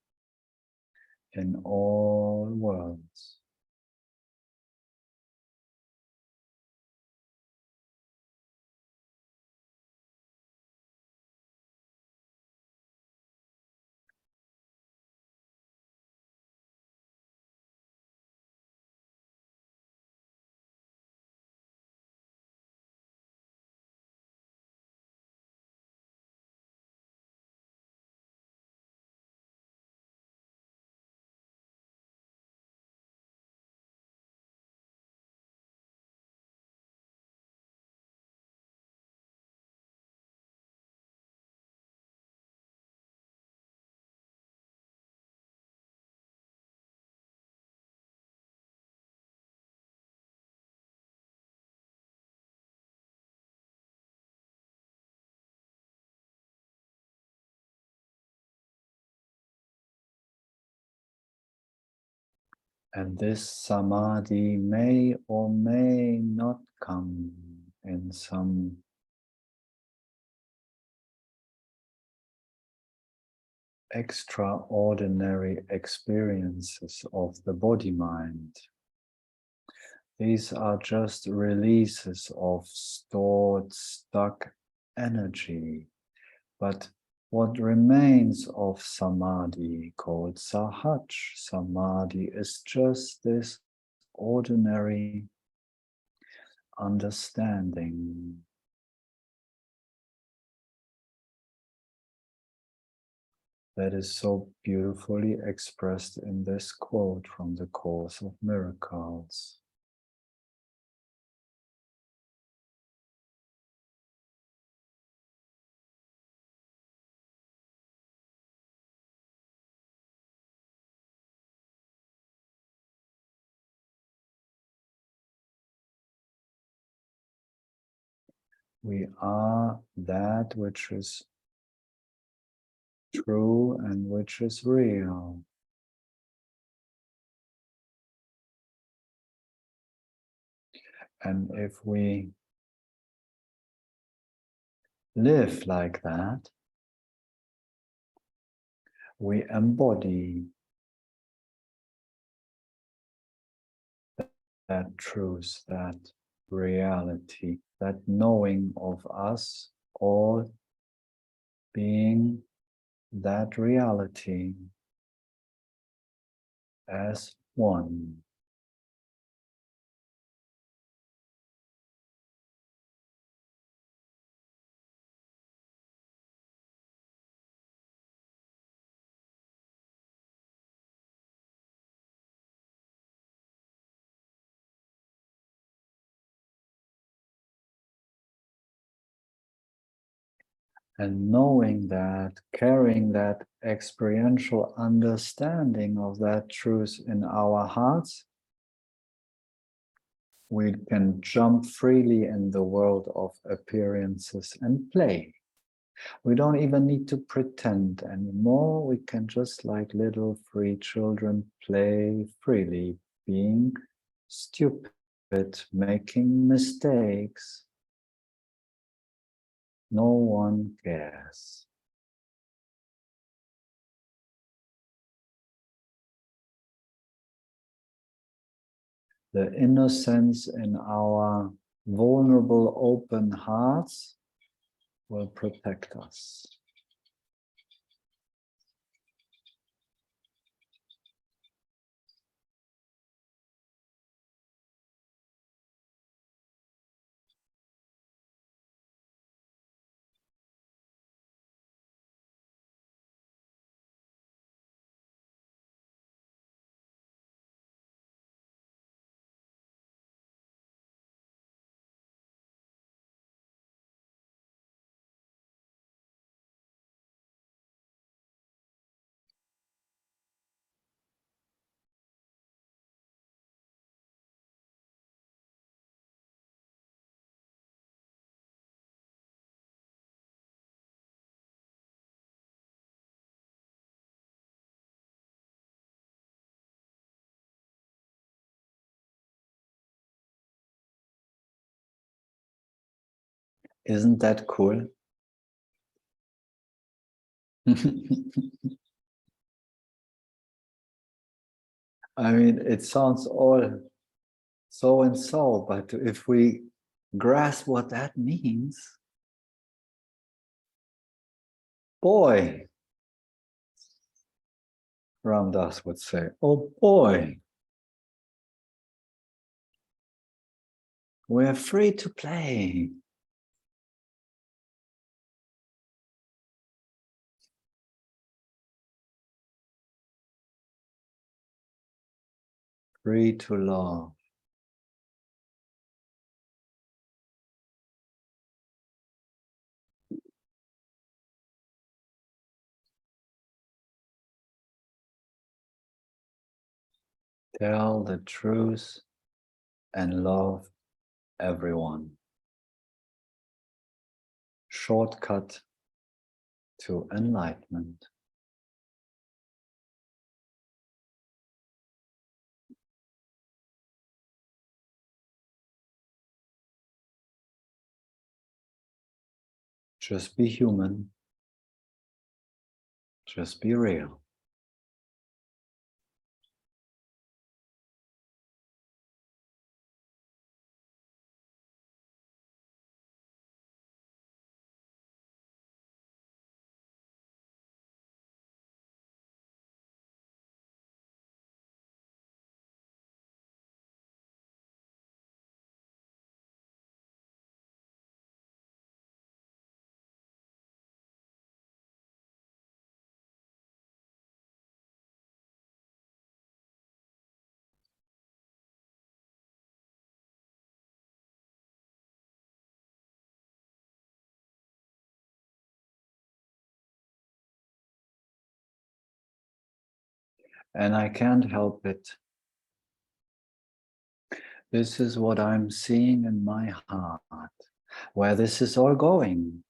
in all worlds. And this samadhi may or may not come in some extraordinary experiences of the body-mind. These are just releases of stored, stuck energy. But what remains of samadhi, called sahaj samadhi, is just this ordinary understanding. That is so beautifully expressed in this quote from the Course of Miracles. We are that which is true and which is real. And if we live like that, we embody that truth, that reality, that knowing of us all being that reality as one. And knowing that, carrying that experiential understanding of that truth in our hearts, we can jump freely in the world of appearances and play. We don't even need to pretend anymore. We can just, like little free children, play freely, being stupid, making mistakes. No one cares. The innocence in our vulnerable, open hearts will protect us. Isn't that cool? I mean, it sounds all so and so, but if we grasp what that means, boy, Ram Dass would say, oh boy, we're free to play. Free to love. Tell the truth and love everyone. Shortcut to enlightenment. Just be human. Just be real. And I can't help it. This is what I'm seeing in my heart, where this is all going.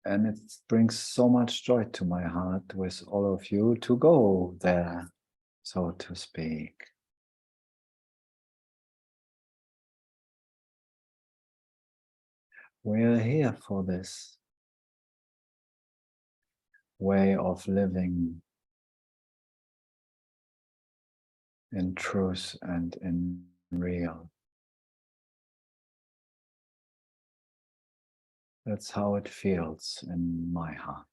And it brings so much joy to my heart with all of you to go there, so to speak. We're here for this way of living in truth and in real. That's how it feels in my heart.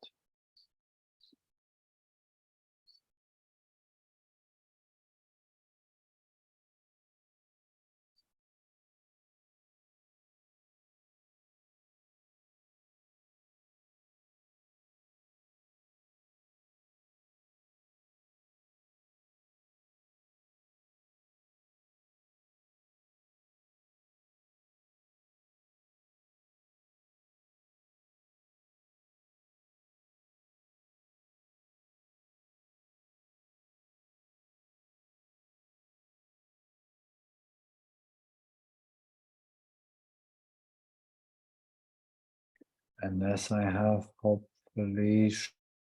And as I have hopefully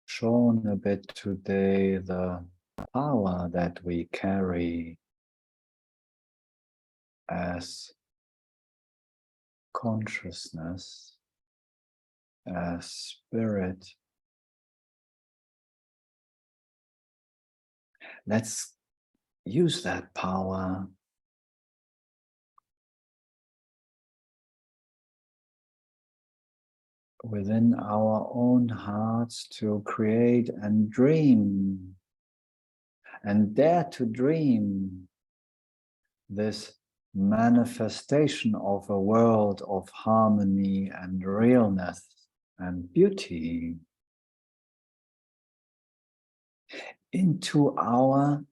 shown a bit today, the power that we carry as consciousness, as spirit, let's use that power within our own hearts to create and dream and dare to dream this manifestation of a world of harmony and realness and beauty into our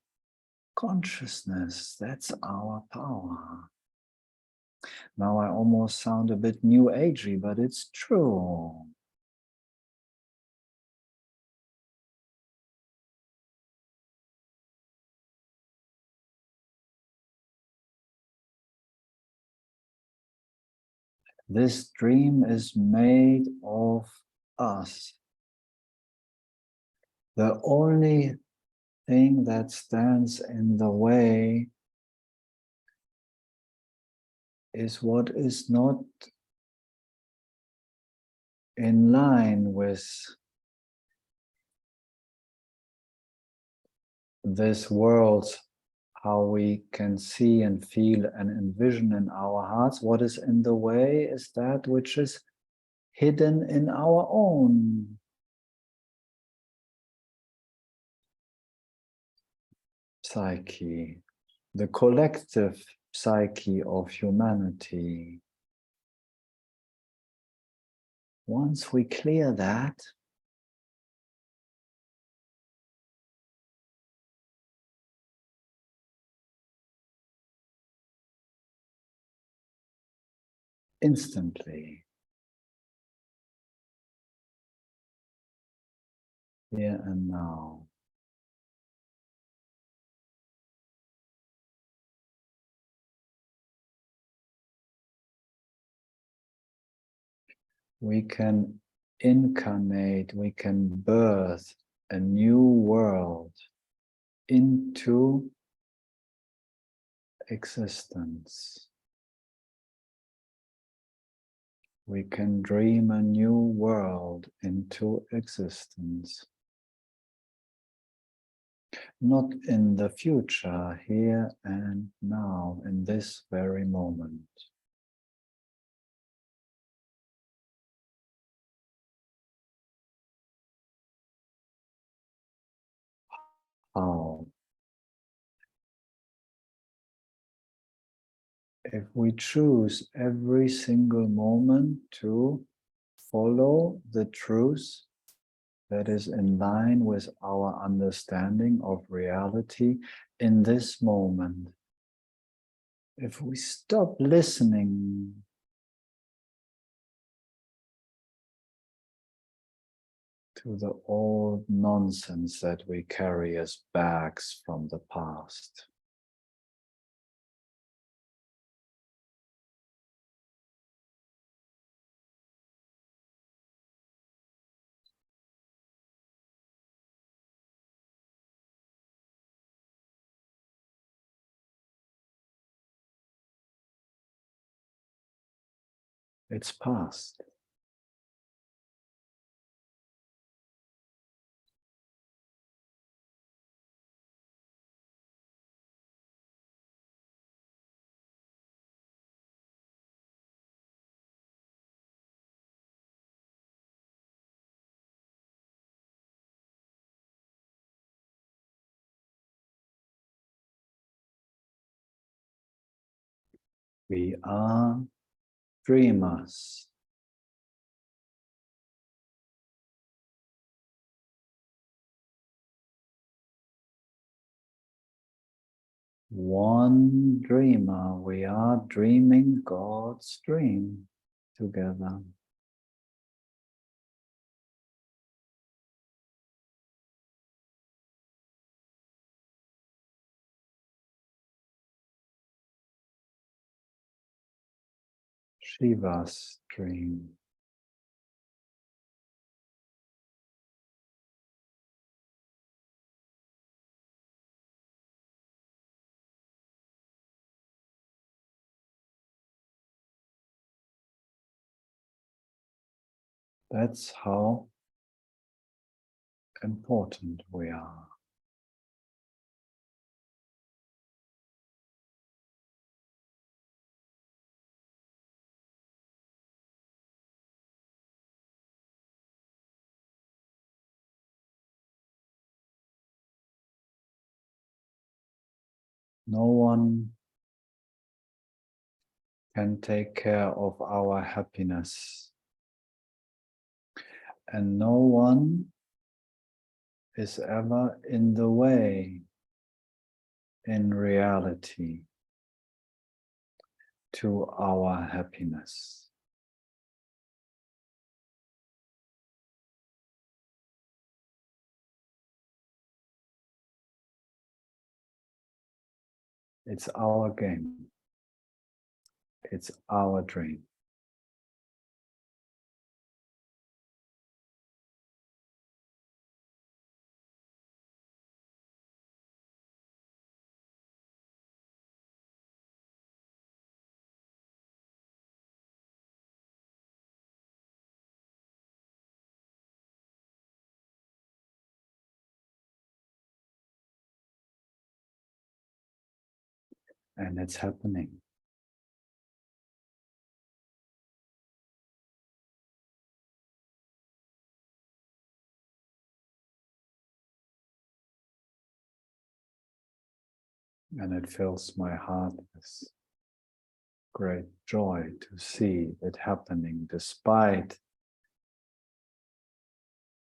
consciousness. That's our power. Now I almost sound a bit new agey, but it's true. This dream is made of us. The only thing that stands in the way is what is not in line with this world, how we can see and feel and envision in our hearts. What is in the way is that which is hidden in our own psyche, the collective psyche of humanity. Once we clear that, instantly, here and now, we can incarnate, we can birth a new world into existence. We can dream a new world into existence. Not in the future, here and now, in this very moment. How? If we choose every single moment to follow the truth that is in line with our understanding of reality in this moment, if we stop listening to the old nonsense that we carry as bags from the past, it's past. We are dreamers. One dreamer. We are dreaming God's dream together. Shiva's dream. That's how important we are. No one can take care of our happiness, and no one is ever in the way in reality to our happiness. It's our game. It's our dream. And it's happening. And it fills my heart with great joy to see it happening despite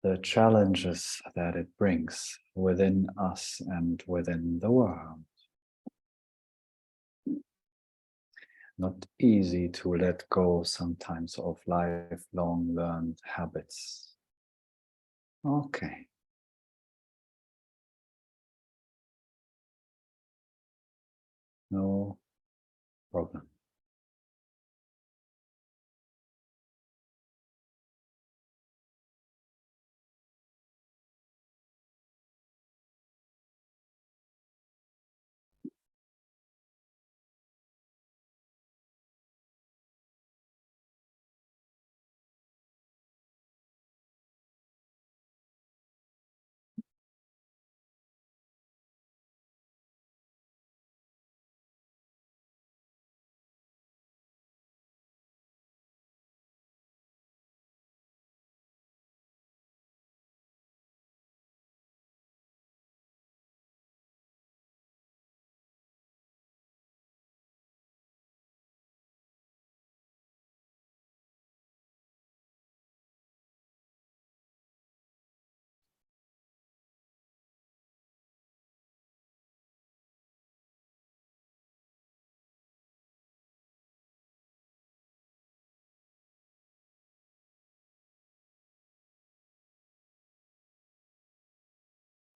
the challenges that it brings within us and within the world. Not easy to let go sometimes of lifelong learned habits. Okay. No problem.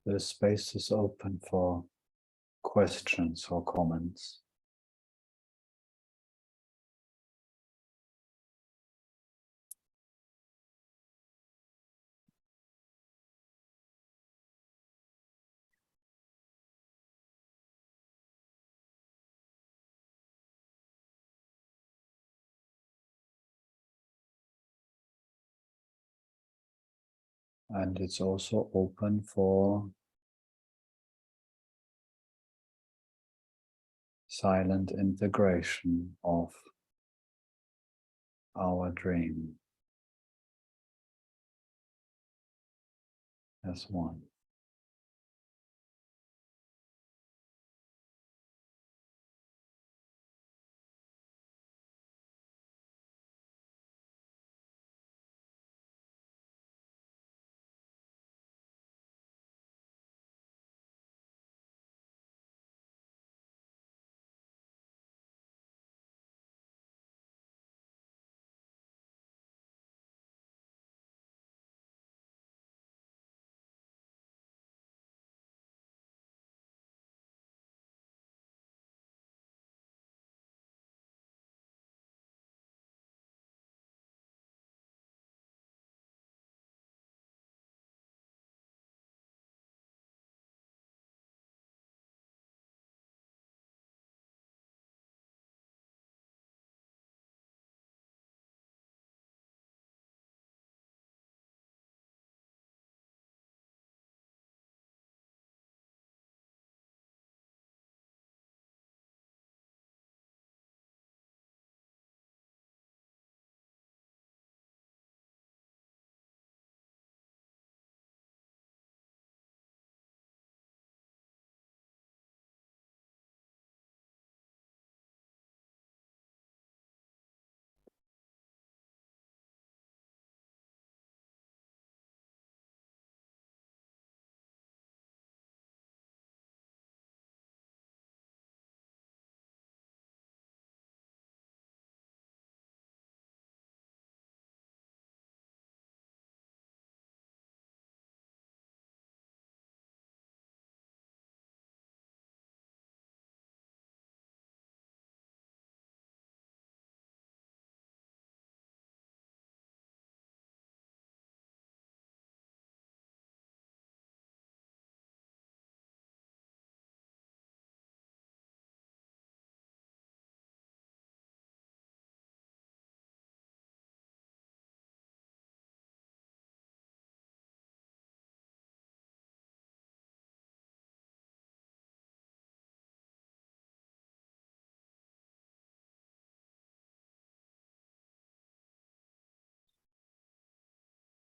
The space is open for questions or comments. And it's also open for silent integration of our dream as one.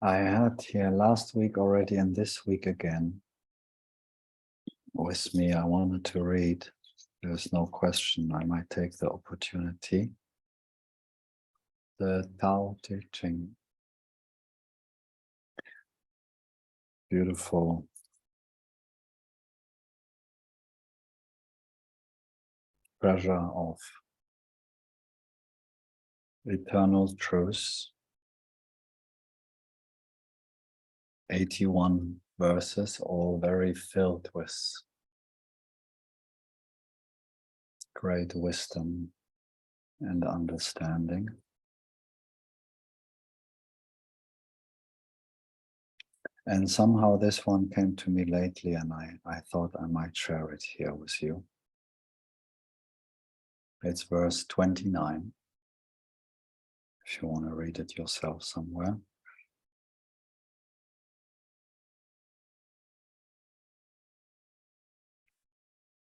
I had here last week already and this week again with me. I wanted to read. There's no question. I might take the opportunity. The Tao Te Ching. Beautiful. Treasure of eternal truth. 81 verses, all very filled with great wisdom and understanding. And somehow this one came to me lately, and I thought I might share it here with you. It's verse 29, if you want to read it yourself somewhere.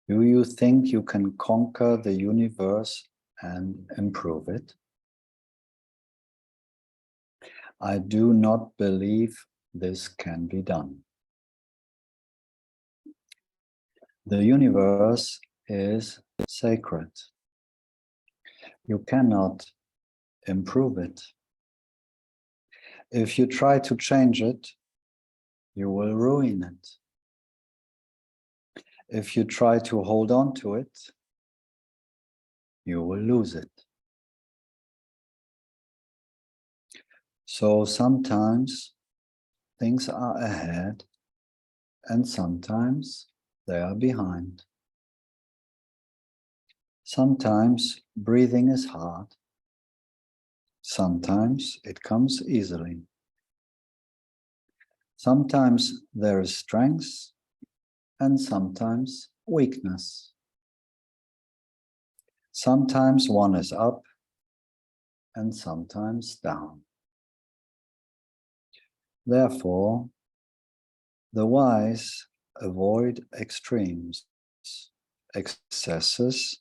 Do you think you can conquer the universe and improve it? I do not believe this can be done. The universe is sacred. You cannot improve it. If you try to change it, you will ruin it. If you try to hold on to it, you will lose it. So sometimes things are ahead and sometimes they are behind. Sometimes breathing is hard. Sometimes it comes easily. Sometimes there is strength and sometimes weakness. Sometimes one is up and sometimes down. Therefore, the wise avoid extremes, excesses,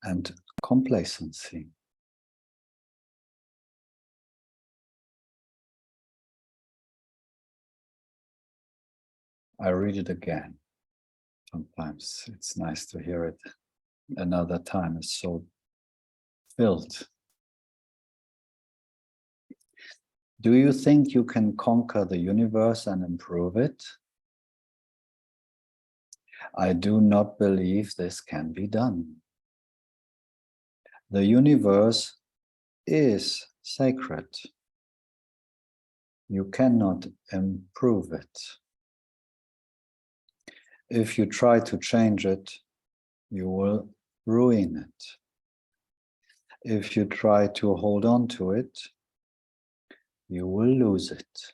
and complacency. I read it again. Sometimes it's nice to hear it another time. It's so filled. Do you think you can conquer the universe and improve it? I do not believe this can be done. The universe is sacred. You cannot improve it. If you try to change it, you will ruin it. If you try to hold on to it, you will lose it.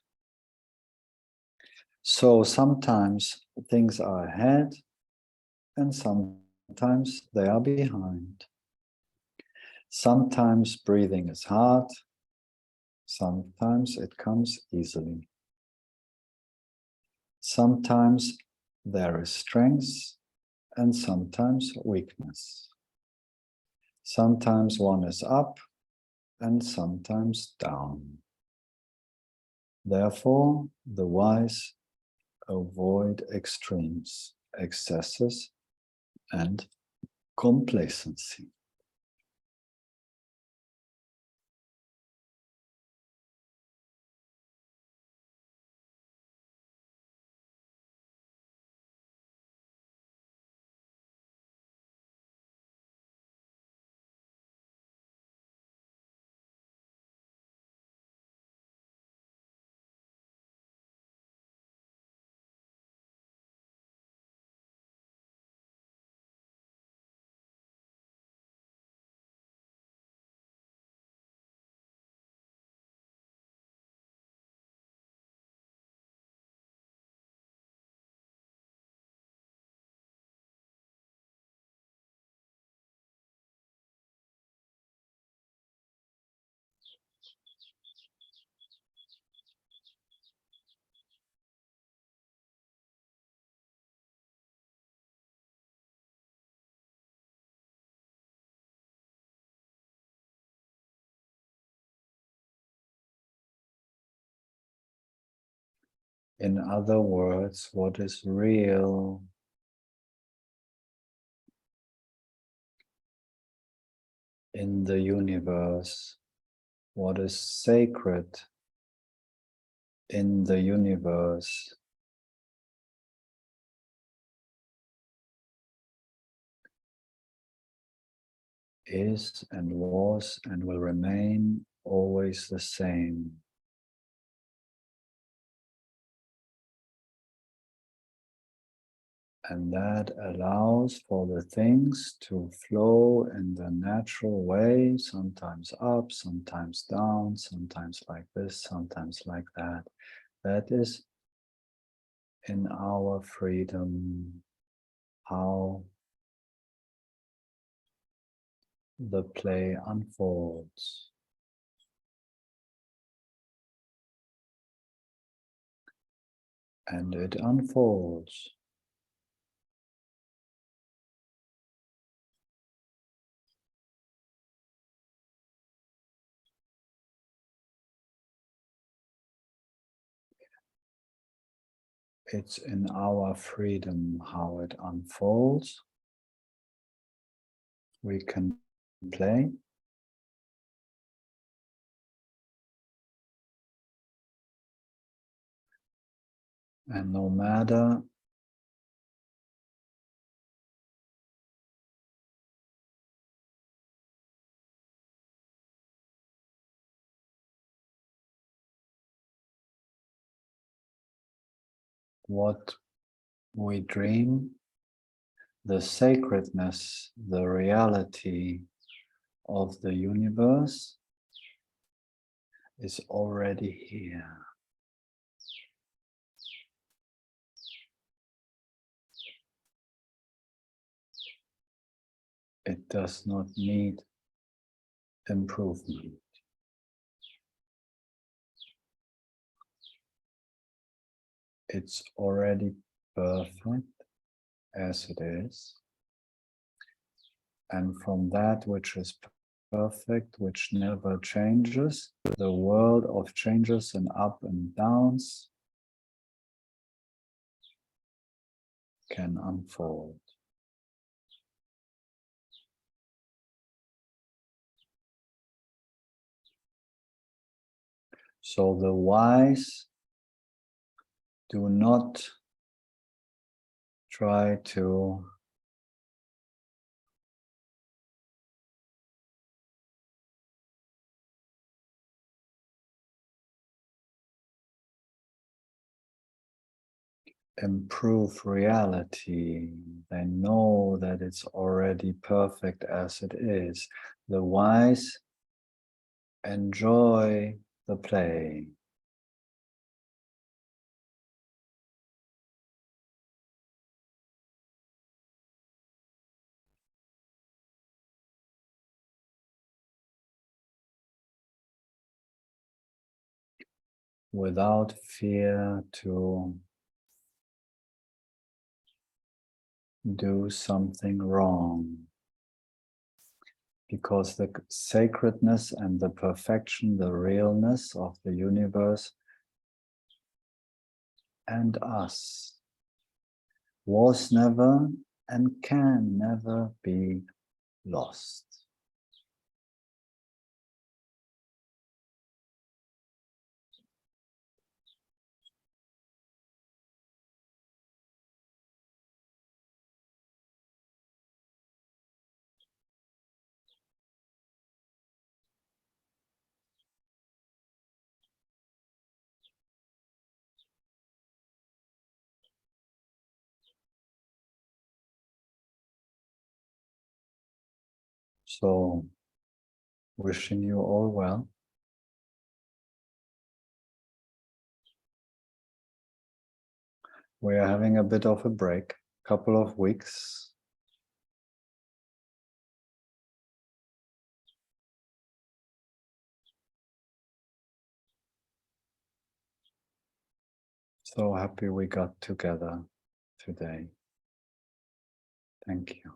So sometimes things are ahead and sometimes they are behind. Sometimes breathing is hard, sometimes it comes easily. Sometimes there is strength and sometimes weakness. Sometimes one is up and sometimes down. Therefore, the wise avoid extremes, excesses, and complacency. In other words, what is real in the universe, what is sacred in the universe, is and was and will remain always the same. And that allows for the things to flow in the natural way, sometimes up, sometimes down, sometimes like this, sometimes like that. That is in our freedom, how the play unfolds. And it unfolds. It's in our freedom how it unfolds. We can play. And no matter what we dream, the sacredness, the reality of the universe is already here. It does not need improvement. It's already perfect as it is. And from that which is perfect, which never changes, the world of changes and up and downs can unfold. So the wise do not try to improve reality. They know that it's already perfect as it is. The wise enjoy the play. Without fear to do something wrong. Because the sacredness and the perfection, the realness of the universe and us was never and can never be lost. So, wishing you all well. We are having a bit of a break, couple of weeks. So happy we got together today. Thank you.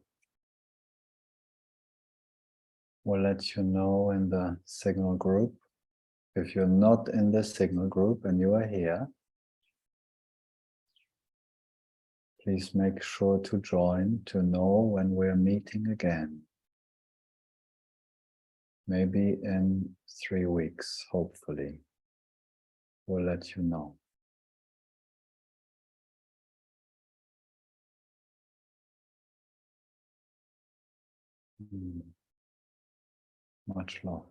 We'll let you know in the signal group. If you're not in the signal group and you are here, Please make sure to join to know when we're meeting again. Maybe in 3 weeks, hopefully. We'll let you know. Much love.